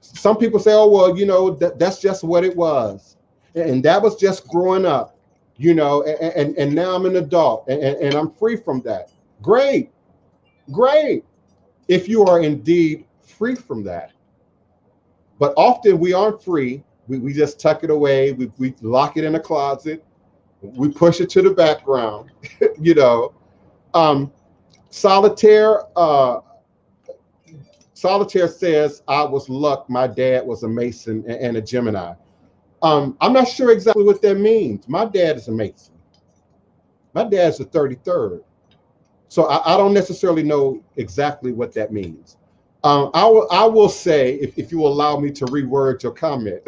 Some people say, oh, well, that's just what it was. And that was just growing up, and now I'm an adult and I'm free from that. Great. If you are indeed free from that. But often we aren't free. We just tuck it away. We lock it in a closet. We push it to the background, Solitaire says, I was luck. My dad was a Mason and a Gemini. I'm not sure exactly what that means. My dad is a Mason. My dad's the 33rd. So I don't necessarily know exactly what that means. I will say, if you will allow me to reword your comment,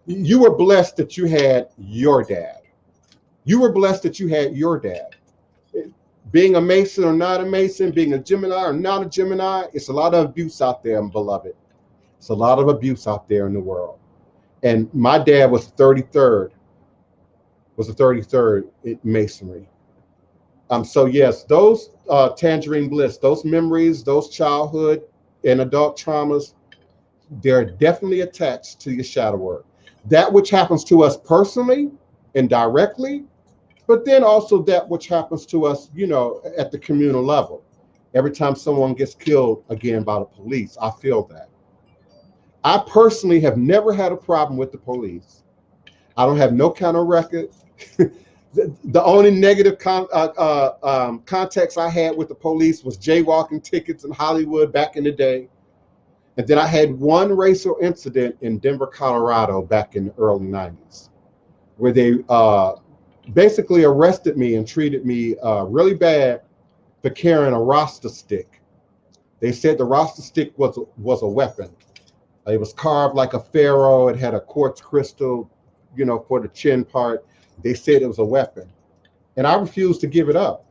you were blessed that you had your dad. You were blessed that you had your dad. Being a Mason or not a Mason, being a Gemini or not a Gemini, it's a lot of abuse out there, beloved. It's a lot of abuse out there in the world. And my dad was the 33rd in Masonry. So yes, those tangerine bliss, those memories, those childhood and adult traumas, they're definitely attached to your shadow work. That which happens to us personally and directly, but then also that which happens to us, at the communal level. Every time someone gets killed again by the police, I feel that. I personally have never had a problem with the police. I don't have no kind of record. The only negative context I had with the police was jaywalking tickets in Hollywood back in the day. And then I had one racial incident in Denver, Colorado back in the early 90s, where they basically arrested me and treated me really bad for carrying a Rasta stick. They said the Rasta stick was a weapon. It was carved like a pharaoh. It had a quartz crystal, for the chin part. They said it was a weapon. And I refused to give it up.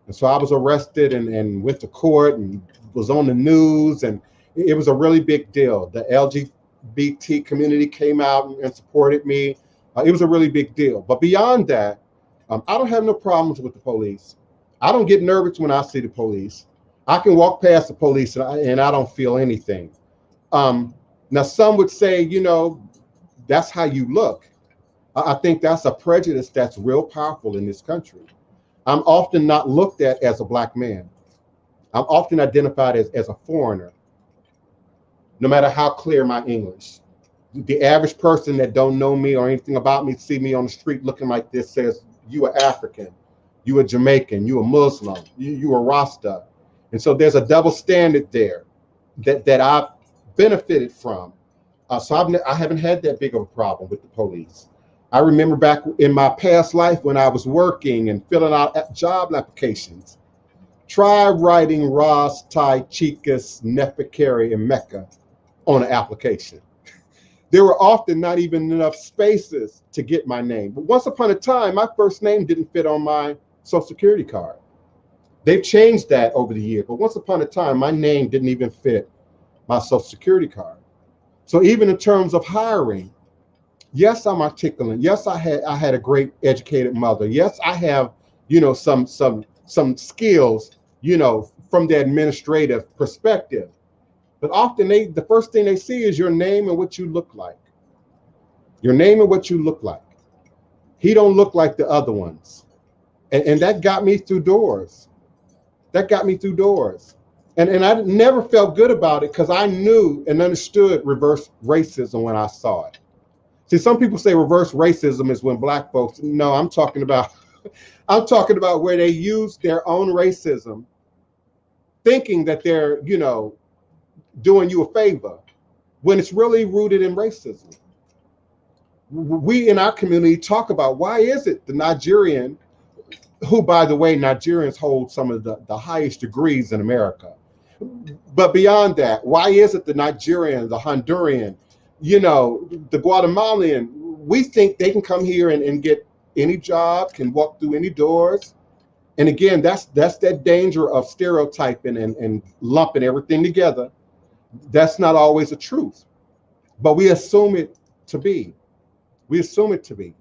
And so I was arrested and went to court and was on the news. And it was a really big deal. The LGBT community came out and supported me. It was a really big deal. But beyond that, I don't have no problems with the police. I don't get nervous when I see the police. I can walk past the police and I don't feel anything. Now, some would say, that's how you look. I think that's a prejudice that's real powerful in this country. I'm often not looked at as a Black man. I'm often identified as a foreigner, no matter how clear my English. The average person that don't know me or anything about me, see me on the street looking like this, says, you are African, you are Jamaican, you are Muslim, you are Rasta. And so there's a double standard there that I've benefited from. So I haven't had that big of a problem with the police. I remember back in my past life when I was working and filling out job applications, try writing Ras, Tai, Chicas, Neferkari, and Mecca on an application. There were often not even enough spaces to get my name. But once upon a time, my first name didn't fit on my Social Security card. They've changed that over the years, but once upon a time, my name didn't even fit my Social Security card. So even in terms of hiring, Yes, I'm articulate. Yes, I had a great educated mother. Yes, I have, you know, some skills, you know, from the administrative perspective. But often the first thing they see is your name and what you look like. Your name and what you look like. He don't look like the other ones. And that got me through doors. That got me through doors. And I never felt good about it because I knew and understood reverse racism when I saw it. See, some people say reverse racism is when black folks. No, I'm talking about where they use their own racism, thinking that they're, you know, doing you a favor, when it's really rooted in racism. We in our community talk about why is it the Nigerian, who by the way, Nigerians hold some of the highest degrees in America. But beyond that, why is it the Nigerian, the Honduran, you know, the Guatemalan, we think they can come here and get any job, can walk through any doors. And again, that's that danger of stereotyping and lumping everything together. That's not always the truth, but we assume it to be. We assume it to be.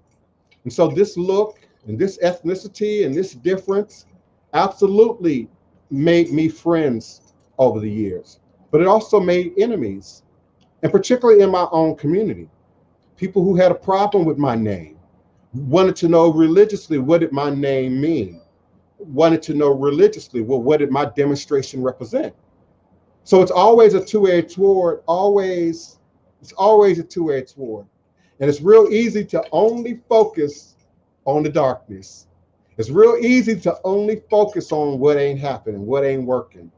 And so this look and this ethnicity and this difference absolutely made me friends over the years, but it also made enemies, and particularly in my own community. People who had a problem with my name wanted to know religiously, what did my name mean? Wanted to know religiously, well, what did my demonstration represent? So it's always a two-edged sword, it's always a two-edged sword. And it's real easy to only focus on the darkness. It's real easy to only focus on what ain't happening, what ain't working,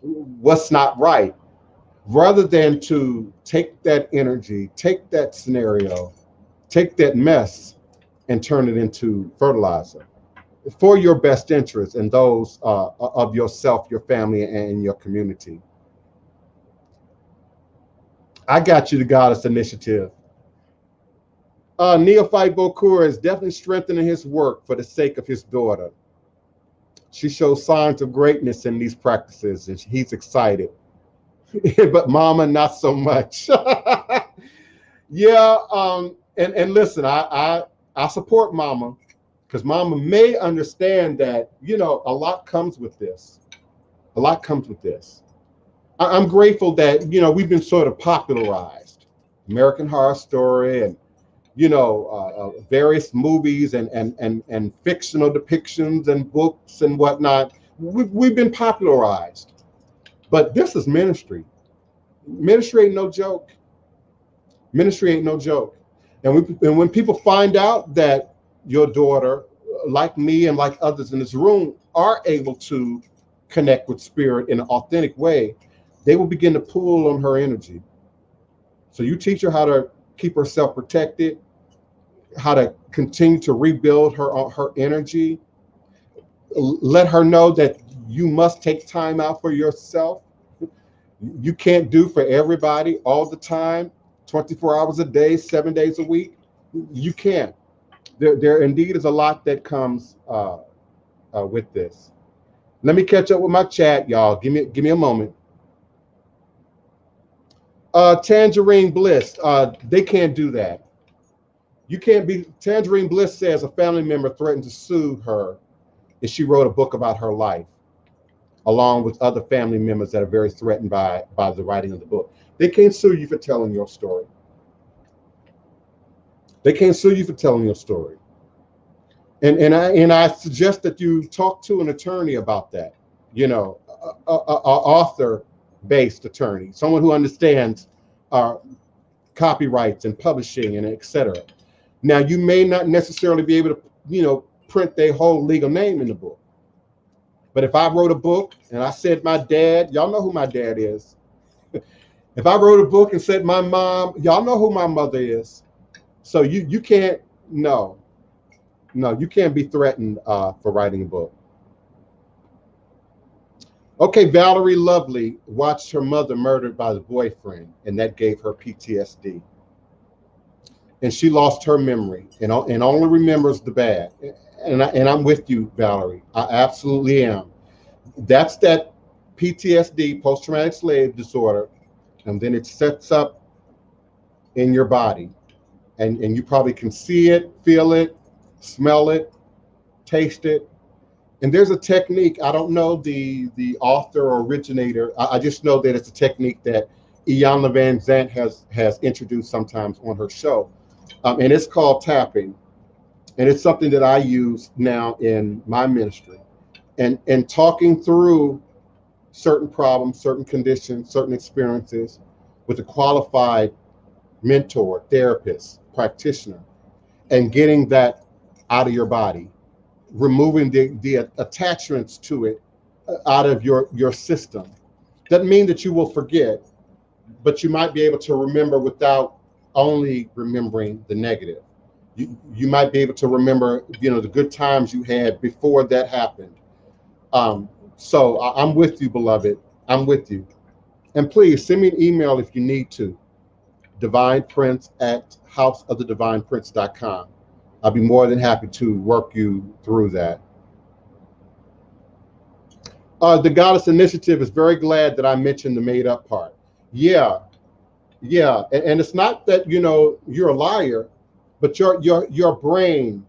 what's not right, rather than to take that energy, take that scenario, take that mess and turn it into fertilizer for your best interest and those of yourself, your family, and your community. I got you, the Goddess Initiative. Neophyte Bokur is definitely strengthening his work for the sake of his daughter. She shows signs of greatness in these practices, and he's excited. But Mama, not so much. Yeah, and listen, I support Mama, because Mama may understand that, you know, a lot comes with this. A lot comes with this. I'm grateful that, you know, we've been sort of popularized. American Horror Story and, you know, various movies and fictional depictions and books and whatnot. We've been popularized. But this is ministry. Ministry ain't no joke. Ministry ain't no joke. And when people find out that your daughter, like me and like others in this room, are able to connect with spirit in an authentic way, they will begin to pull on her energy. So you teach her how to keep herself protected, how to continue to rebuild her energy. Let her know that you must take time out for yourself. You can't do for everybody all the time, 24 hours a day, 7 days a week. You can't. There indeed is a lot that comes with this. Let me catch up with my chat, y'all. Give me a moment. Tangerine Bliss, they can't do that. You can't be. Tangerine Bliss says a family member threatened to sue her if she wrote a book about her life, along with other family members that are very threatened by the writing of the book. They can't sue you for telling your story. They can't sue you for telling your story. And I suggest that you talk to an attorney about that. You know, a author-based attorney, someone who understands copyrights and publishing and etc. Now, you may not necessarily be able to, you know, print their whole legal name in the book. But if I wrote a book and I said my dad, y'all know who my dad is. If I wrote a book and said my mom, y'all know who my mother is. So you can't, no, you can't be threatened for writing a book. Okay, Valerie Lovely watched her mother murdered by the boyfriend, and that gave her PTSD. And she lost her memory and only remembers the bad. And I'm with you, Valerie. I absolutely am. That's that PTSD, post-traumatic slave disorder, and then it sets up in your body. and you probably can see it, feel it, smell it, taste it. And there's a technique, I don't know the author or originator, I just know that it's a technique that Iyanla Van Zandt has introduced sometimes on her show. And it's called tapping. And it's something that I use now in my ministry. And talking through certain problems, certain conditions, certain experiences with a qualified mentor, therapist, practitioner, and getting that out of your body, removing the attachments to it out of your system. Doesn't mean that you will forget, but you might be able to remember without only remembering the negative. You might be able to remember, the good times you had before that happened. So I'm with you, beloved. I'm with you. And please send me an email if you need to. divineprince@houseofthedivineprince.com. I'll be more than happy to work you through that. The Goddess Initiative is very glad that I mentioned the made up part. Yeah. And it's not that, you're a liar, but your brain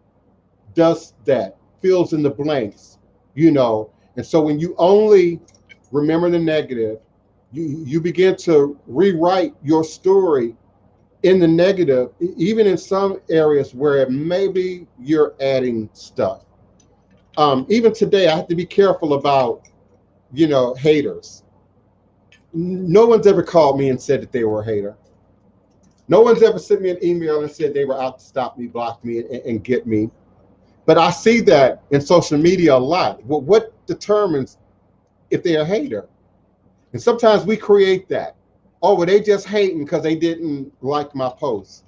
does that, fills in the blanks, And so when you only remember the negative, you begin to rewrite your story in the negative, even in some areas where maybe you're adding stuff. Even today, I have to be careful about, haters. No one's ever called me and said that they were a hater. No one's ever sent me an email and said they were out to stop me, block me, and get me. But I see that in social media a lot. Well, what determines if they're a hater? And sometimes we create that. Oh, well, they just hating because they didn't like my post.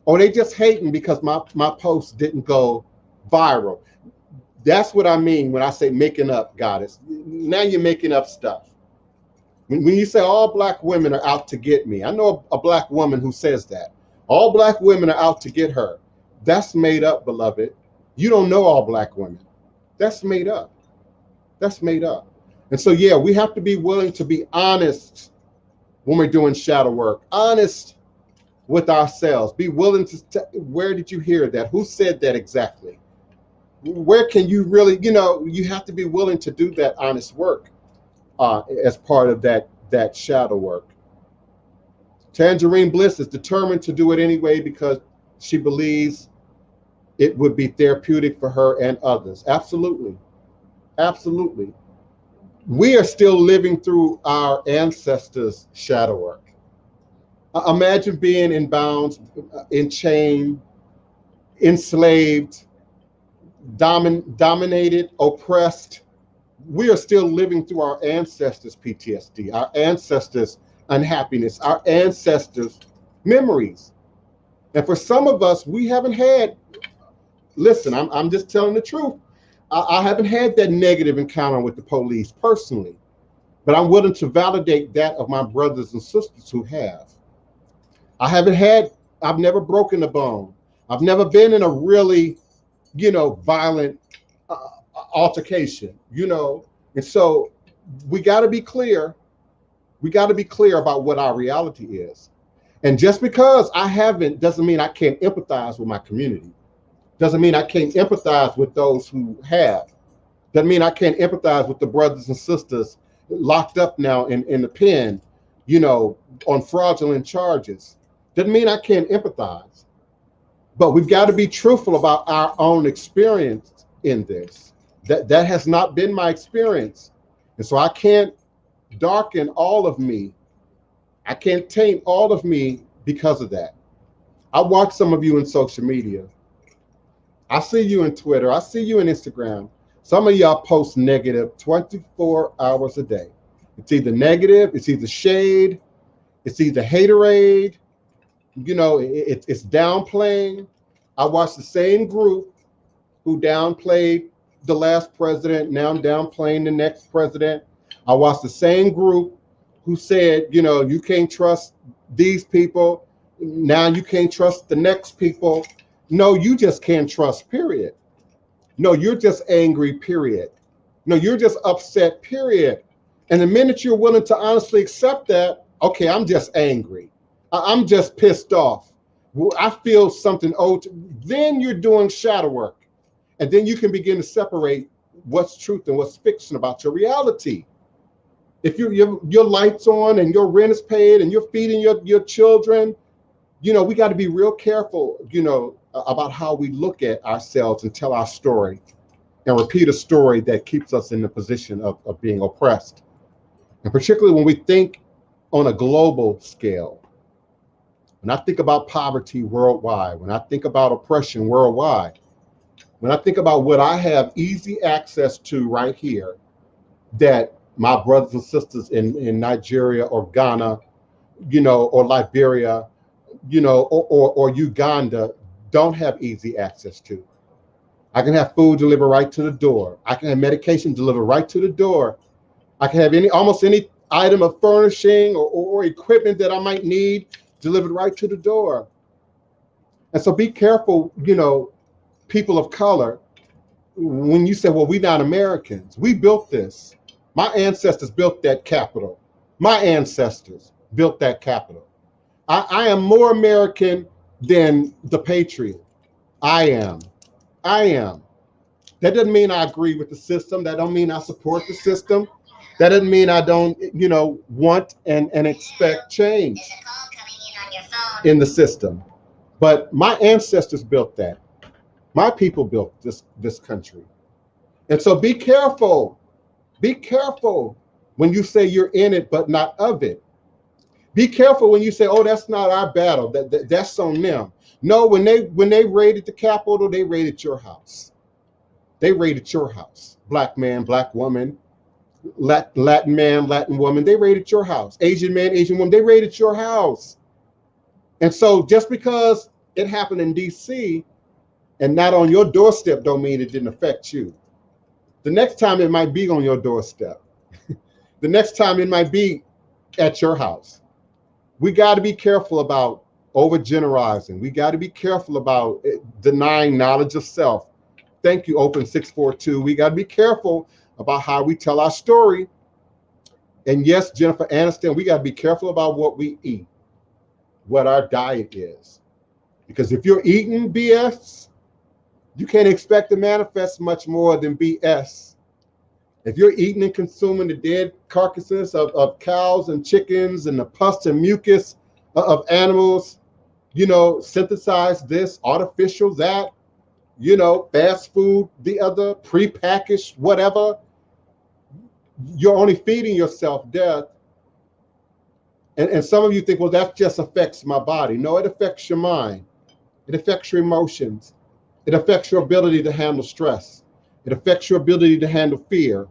Or they just hating because my post didn't go viral. That's what I mean when I say making up, Goddess. Now you're making up stuff. When you say all Black women are out to get me, I know a Black woman who says that. All Black women are out to get her. That's made up, beloved. You don't know all Black women. That's made up. That's made up. And so, yeah, we have to be willing to be honest when we're doing shadow work, honest with ourselves. Be willing to, where did you hear that? Who said that exactly? Where can you really, you have to be willing to do that honest work as part of that shadow work. Tangerine Bliss is determined to do it anyway because she believes it would be therapeutic for her and others. Absolutely. Absolutely. We are still living through our ancestors' shadow work. Imagine being in bounds, in chain, enslaved, dominated, oppressed. We are still living through our ancestors' PTSD, our ancestors' unhappiness, our ancestors' memories. And for some of us, we haven't had, listen, I'm just telling the truth. I haven't had that negative encounter with the police personally, but I'm willing to validate that of my brothers and sisters who have. I've never broken a bone. I've never been in a really, violent altercation, And so we got to be clear. We got to be clear about what our reality is. And just because I haven't doesn't mean I can't empathize with my community. Doesn't mean I can't empathize with those who have. Doesn't mean I can't empathize with the brothers and sisters locked up now in the pen, on fraudulent charges. Doesn't mean I can't empathize. But we've got to be truthful about our own experience in this. That has not been my experience. And so I can't darken all of me. I can't taint all of me because of that. I watch some of you in social media. I see you in Twitter. I see you in Instagram. Some of y'all post negative 24 hours a day. It's either negative, it's either shade, it's either haterade, it's downplaying. I watch the same group who downplayed the last president, now downplaying the next president. I watch the same group who said, you can't trust these people. Now you can't trust the next people. No, you just can't trust, period. No, you're just angry, period. No, you're just upset, period. And the minute you're willing to honestly accept that, okay, I'm just angry. I'm just pissed off. Well, I feel something old. Then you're doing shadow work. And then you can begin to separate what's truth and what's fiction about your reality. If your light's on and your rent is paid and you're feeding your children, you know, we got to be real careful, you know, about how we look at ourselves and tell our story and repeat a story that keeps us in the position of being oppressed. And particularly when we think on a global scale. When I think about poverty worldwide, when I think about oppression worldwide, when I think about what I have easy access to right here, that my brothers and sisters in Nigeria or Ghana, you know, or Liberia, you know, or Uganda don't have easy access to. I can have food delivered right to the door. I can have medication delivered right to the door. I can have almost any item of furnishing or equipment that I might need delivered right to the door. And so be careful, you know, people of color, when you say, well, we're not Americans. We built this. My ancestors built that Capitol. My ancestors built that Capitol. I am more American than the Patriot. I am. That doesn't mean I agree with the system. That don't mean I support the system. That doesn't mean I don't, you know, want and expect change in the system. But my ancestors built that. My people built this country. And so be careful. Be careful when you say you're in it but not of it. Be careful when you say, oh, that's not our battle. That's on them. No, when they raided the Capitol, they raided your house. They raided your house. Black man, black woman, Latin man, Latin woman, they raided your house. Asian man, Asian woman, they raided your house. And so just because it happened in DC and not on your doorstep don't mean it didn't affect you. The next time it might be on your doorstep. The next time it might be at your house. We got to be careful about overgeneralizing. We got to be careful about denying knowledge of self. Thank you, Open 642. We got to be careful about how we tell our story. And yes, Jennifer Aniston, we got to be careful about what we eat, what our diet is. Because if you're eating BS, you can't expect to manifest much more than BS. If you're eating and consuming the dead carcasses of cows and chickens and the pus and mucus of animals, you know, synthesize this, artificial that, you know, fast food, the other, prepackaged, whatever, you're only feeding yourself death. And some of you think, well, that just affects my body. No, it affects your mind. It affects your emotions. It affects your ability to handle stress. It affects your ability to handle fear.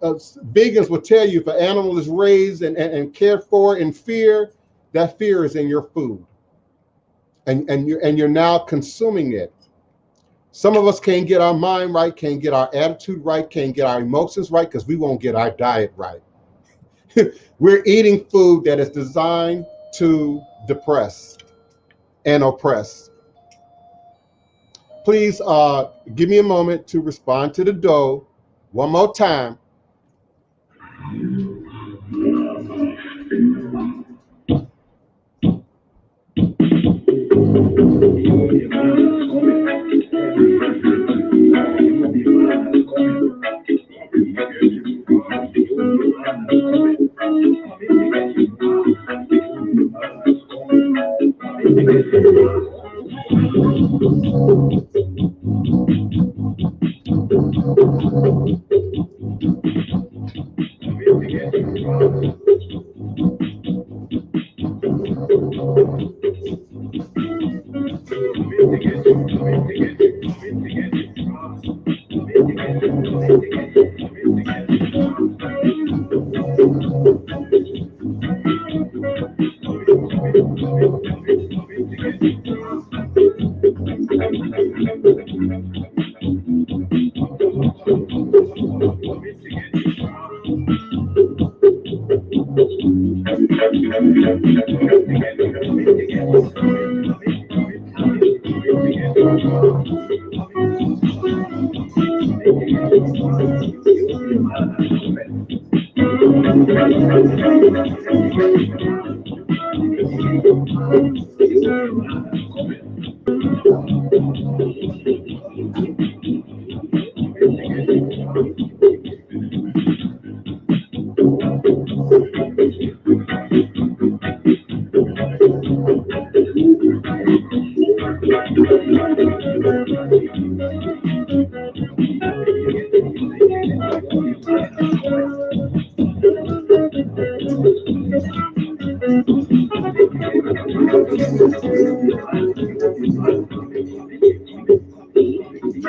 Vegans will tell you if an animal is raised and cared for in fear, that fear is in your food. And you're now consuming it. Some of us can't get our mind right, can't get our attitude right, can't get our emotions right because we won't get our diet right. We're eating food that is designed to depress and oppress. Please give me a moment to respond to the doe one more time.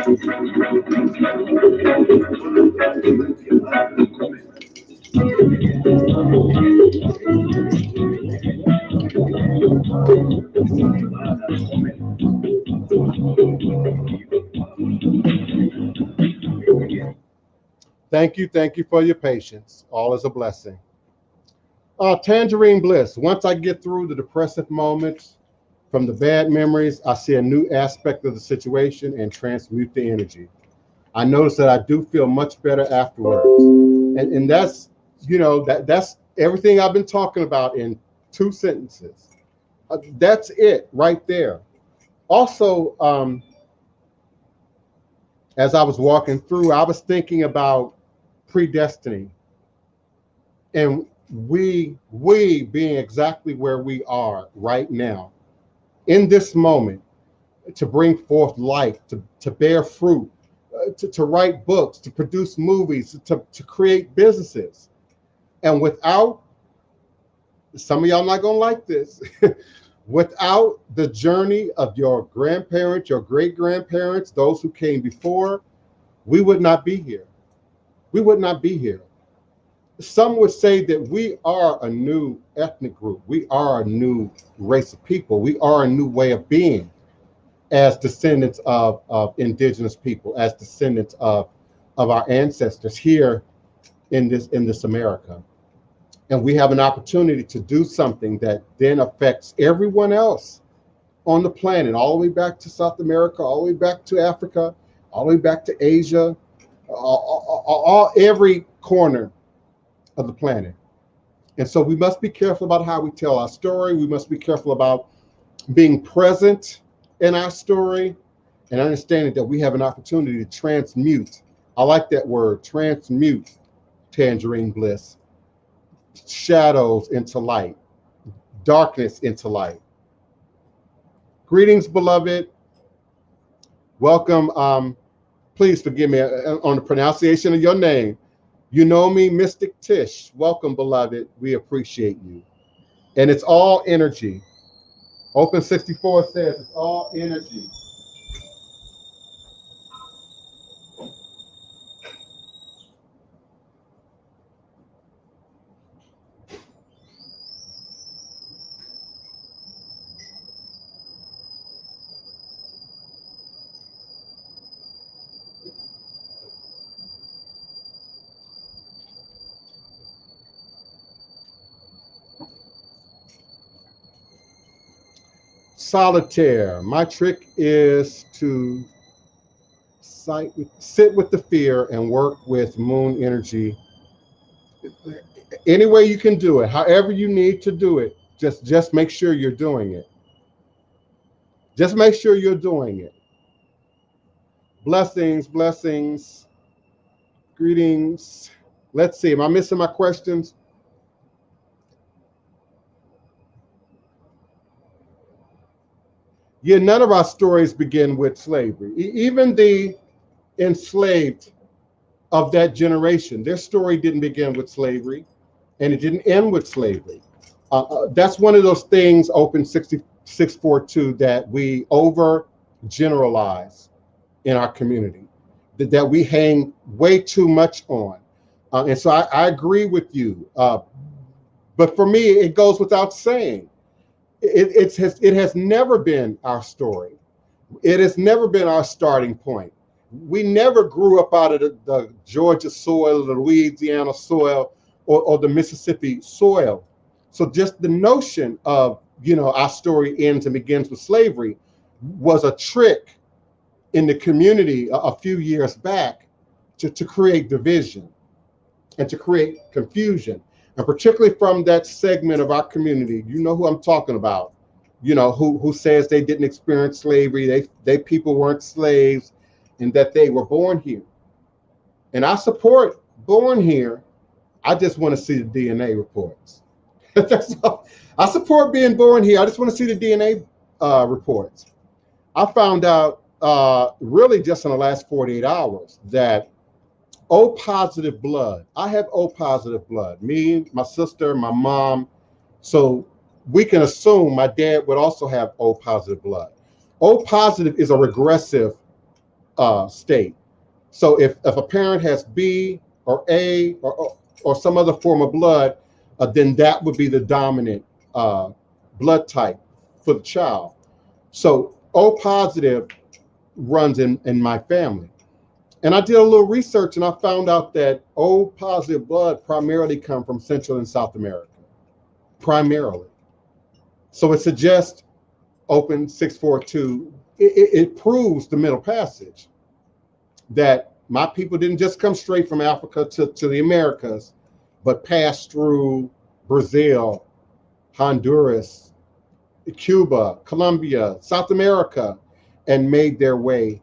Thank you for your patience. All is a blessing. Tangerine bliss. Once I get through the depressive moments, from the bad memories, I see a new aspect of the situation and transmute the energy. I notice that I do feel much better afterwards. And that's, that's everything I've been talking about in 2 sentences. That's it right there. Also, as I was walking through, I was thinking about predestiny, and we being exactly where we are right now in this moment, to bring forth life, to bear fruit, to write books, to produce movies, to create businesses. And without, some of y'all not gonna like this, without the journey of your grandparents, your great-grandparents, those who came before, we would not be here. We would not be here. Some would say that we are a new ethnic group. We are a new race of people. We are a new way of being as descendants of indigenous people, as descendants of our ancestors here in this America. And we have an opportunity to do something that then affects everyone else on the planet, all the way back to South America, all the way back to Africa, all the way back to Asia, every corner of the planet. And so we must be careful about how we tell our story. We must be careful about being present in our story and understanding that we have an opportunity to transmute. I like that word, transmute, tangerine bliss. Shadows into light, darkness into light. Greetings, beloved. Welcome. Please forgive me on the pronunciation of your name. You know me, Mystic Tish. Welcome, beloved. We appreciate you. And it's all energy. Open 64 says it's all energy. Solitaire. My trick is to sit with the fear and work with moon energy. Any way you can do it, however you need to do it, just make sure you're doing it. Just make sure you're doing it. Blessings, blessings, greetings. Let's see, am I missing my questions? Yeah, none of our stories begin with slavery. Even the enslaved of that generation, their story didn't begin with slavery, and it didn't end with slavery. That's one of those things, Open 6642, that we over generalize in our community, that we hang way too much on. And so I agree with you. But for me, it goes without saying, it has never been our story. It has never been our starting point. We never grew up out of the Georgia soil, the Louisiana soil, or the Mississippi soil. So just the notion of, our story ends and begins with slavery was a trick in the community a few years back to create division and to create confusion. And particularly from that segment of our community, you know who I'm talking about, who says they didn't experience slavery, they people weren't slaves, and that they were born here. And I support born here. I just want to see the DNA reports. That's all. I support being born here. I just want to see the DNA reports. I found out really just in the last 48 hours that O positive blood. I have O positive blood. Me, my sister, my mom. So we can assume my dad would also have O positive blood. O positive is a regressive state. So if a parent has B or A or some other form of blood, then that would be the dominant blood type for the child. So O positive runs in my family. And I did a little research and I found out that O positive blood primarily come from Central and South America, primarily. So it suggests open 642, it proves the Middle Passage, that my people didn't just come straight from Africa to the Americas, but passed through Brazil, Honduras, Cuba, Colombia, South America, and made their way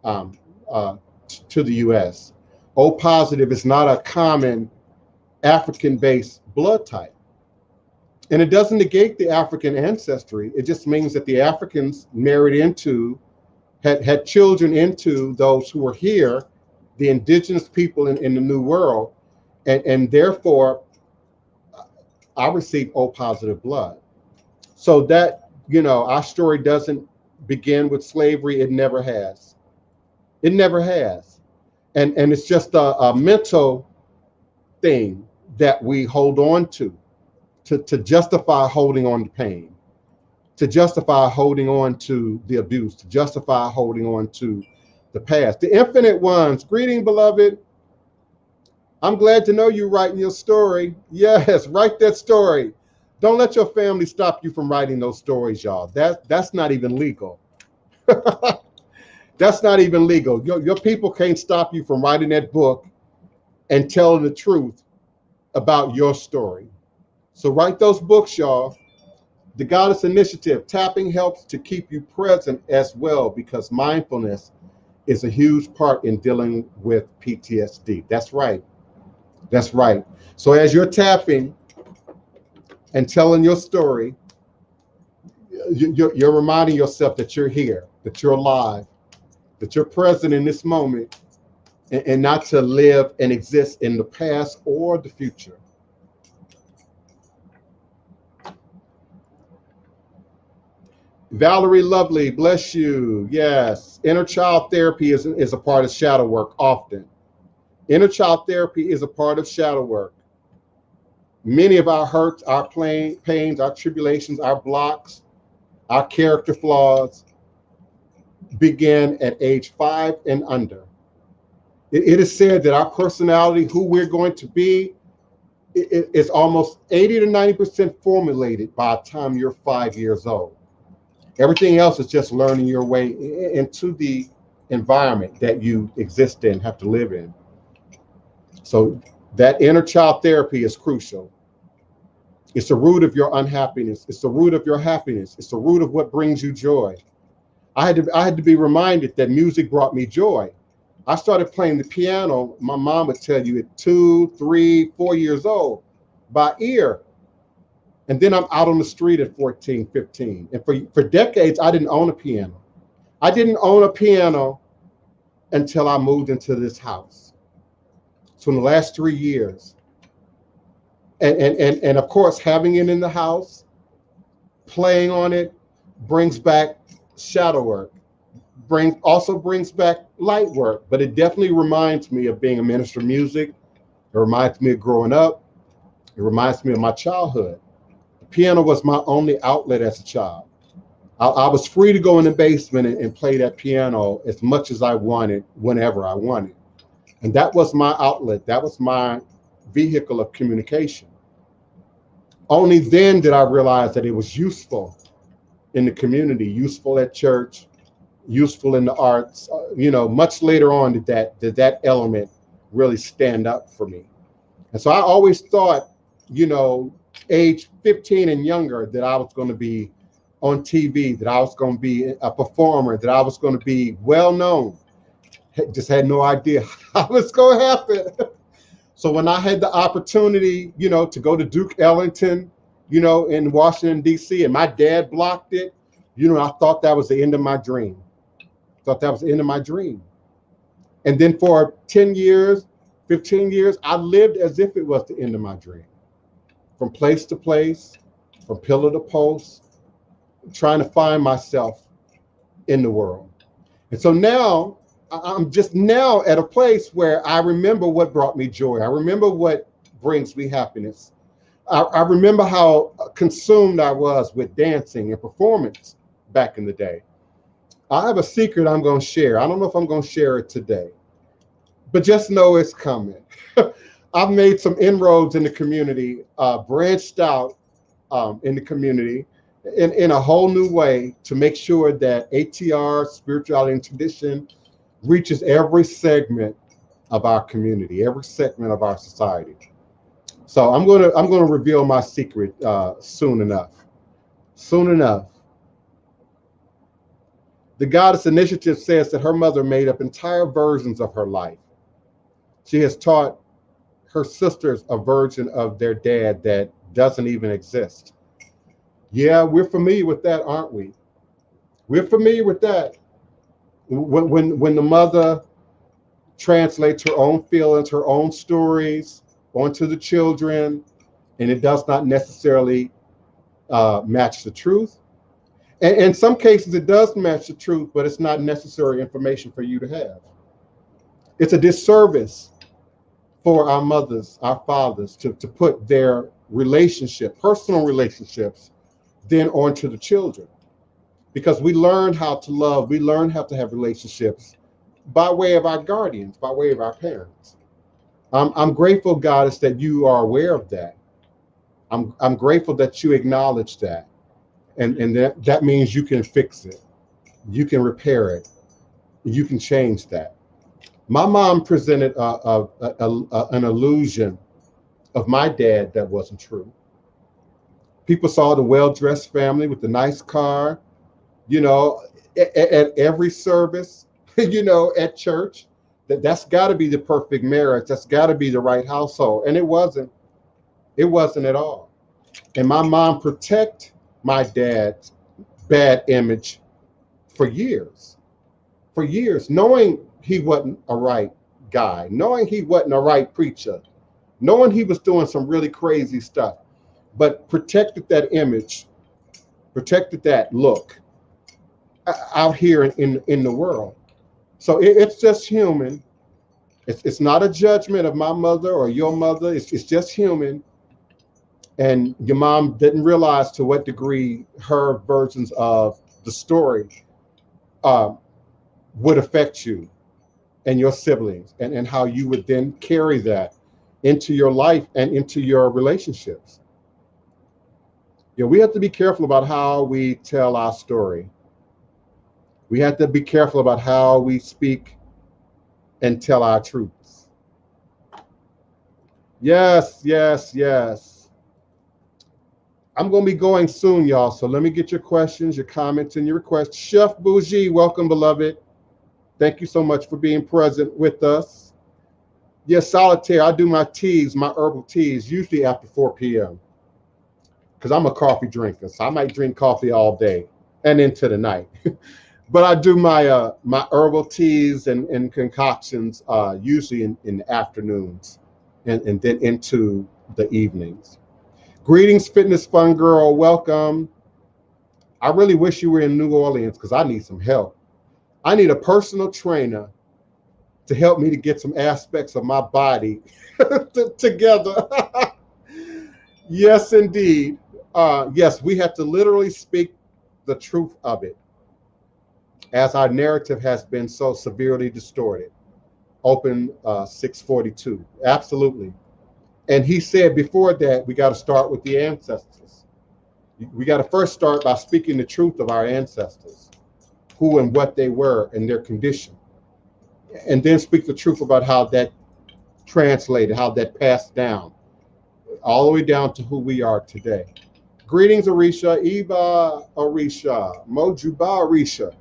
to the US. O positive is not a common African-based blood type. And it doesn't negate the African ancestry. It just means that the Africans married into, had children into those who were here, the indigenous people in the New World, and therefore I received O positive blood. So that, our story doesn't begin with slavery. It never has. It never has. And it's just a mental thing that we hold on to justify holding on to pain, to justify holding on to the abuse, to justify holding on to the past. The infinite ones, greeting, beloved. I'm glad to know you writing your story. Yes, write that story. Don't let your family stop you from writing those stories, y'all. That's not even legal. That's not even legal. Your people can't stop you from writing that book and telling the truth about your story. So write those books, y'all. The Goddess Initiative, tapping helps to keep you present as well, because mindfulness is a huge part in dealing with PTSD. That's right. That's right. So as you're tapping and telling your story, you're reminding yourself that you're here, that you're alive, that you're present in this moment, and not to live and exist in the past or the future. Valerie Lovely, bless you. Yes, inner child therapy is a part of shadow work often. Inner child therapy is a part of shadow work. Many of our hurts, our pains, our tribulations, our blocks, our character flaws begin at age 5 and under. It is said that our personality, who we're going to be, is almost 80 to 90% formulated by the time you're 5 years old. Everything else is just learning your way into the environment that you exist in, have to live in. So that inner child therapy is crucial. It's the root of your unhappiness. It's the root of your happiness. It's the root of what brings you joy. I had to be reminded that music brought me joy. I started playing the piano, my mom would tell you, at 2, 3, 4 years old, by ear. And then I'm out on the street at 14, 15. And for decades, I didn't own a piano. I didn't own a piano until I moved into this house. So in the last 3 years, and of course, having it in the house, playing on it, brings back shadow work, also brings back light work, but it definitely reminds me of being a minister of music. It reminds me of growing up. It reminds me of my childhood. The piano was my only outlet as a child. I was free to go in the basement and play that piano as much as I wanted, whenever I wanted. And that was my outlet. That was my vehicle of communication. Only then did I realize that it was useful in the community, useful at church, useful in the arts. Much later on did that element really stand up for me. And so I always thought, age 15 and younger, that I was going to be on TV, that I was going to be a performer, that I was going to be well known. Just had no idea how it's going to happen. So when I had the opportunity, to go to Duke Ellington, in Washington, D.C., and my dad blocked it, I thought that was the end of my dream. Thought that was the end of my dream. And then for 10 years, 15 years, I lived as if it was the end of my dream. From place to place, from pillar to post, trying to find myself in the world. And so now I'm just now at a place where I remember what brought me joy. I remember what brings me happiness. I remember how consumed I was with dancing and performance back in the day. I have a secret I'm going to share. I don't know if I'm going to share it today, but just know it's coming. I've made some inroads in the community, branched out in the community in a whole new way to make sure that ATR, spirituality and tradition, reaches every segment of our community, every segment of our society. So I'm gonna reveal my secret soon enough. Soon enough. The Goddess Initiative says that her mother made up entire versions of her life. She has taught her sisters a version of their dad that doesn't even exist. Yeah, we're familiar with that, aren't we? We're familiar with that. When the mother translates her own feelings, her own stories onto the children, and it does not necessarily match the truth. And in some cases, it does match the truth, but it's not necessary information for you to have. It's a disservice for our mothers, our fathers, to put their relationship, personal relationships, then onto the children. Because we learn how to love, we learn how to have relationships by way of our guardians, by way of our parents. I'm grateful, Goddess, that you are aware of that. I'm grateful that you acknowledge that. And that means you can fix it. You can repair it. You can change that. My mom presented an illusion of my dad that wasn't true. People saw the well-dressed family with the nice car, you know, at every service, you know, at church. That's got to be the perfect marriage. That's got to be the right household. And it wasn't. It wasn't at all. And my mom protected my dad's bad image for years, knowing he wasn't a right guy, knowing he wasn't a right preacher, knowing he was doing some really crazy stuff, but protected that image, protected that look out here in the world. So it's just human. It's not a judgment of my mother or your mother. It's just human. And your mom didn't realize to what degree her versions of the story would affect you and your siblings, and how you would then carry that into your life and into your relationships. You know, we have to be careful about how we tell our story. We have to be careful about how we speak and tell our truths. Yes, yes, yes. I'm going to be going soon, y'all. So let me get your questions, your comments, and your requests. Chef Bougie, welcome, beloved. Thank you so much for being present with us. Yes, Solitaire, I do my teas, my herbal teas, usually after 4 p.m. because I'm a coffee drinker. So I might drink coffee all day and into the night. But I do my my herbal teas and concoctions usually in the afternoons and then into the evenings. Greetings, Fitness Fun Girl. Welcome. I really wish you were in New Orleans because I need some help. I need a personal trainer to help me to get some aspects of my body together. Yes, indeed. Yes, we have to literally speak the truth of it, as our narrative has been so severely distorted. Open 642. Absolutely. And he said before that, we got to start with the ancestors. We got to first start by speaking the truth of our ancestors, who and what they were and their condition. And then speak the truth about how that translated, how that passed down, all the way down to who we are today. Greetings, Arisha, Eva Arisha, Mojuba Arisha.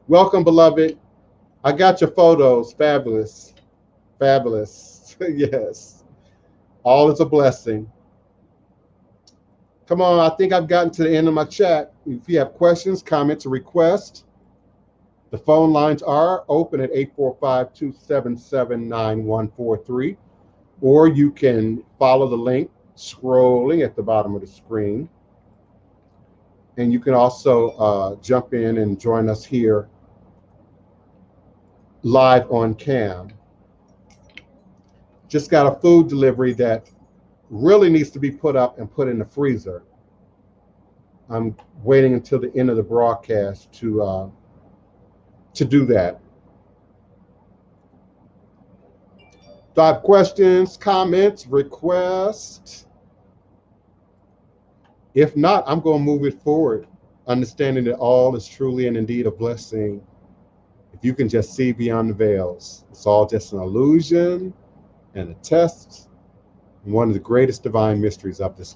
Welcome, beloved. I got your photos. Fabulous. Fabulous. Yes. All is a blessing. Come on, I think I've gotten to the end of my chat. If you have questions, comments, or requests, the phone lines are open at 845-277-9143, or you can follow the link scrolling at the bottom of the screen. And you can also jump in and join us here live on cam. Just got a food delivery that really needs to be put up and put in the freezer. I'm waiting until the end of the broadcast to do that. Do I have questions, comments, requests? If not, I'm going to move it forward, understanding that all is truly and indeed a blessing. If you can just see beyond the veils, it's all just an illusion and a test, and one of the greatest divine mysteries of this life.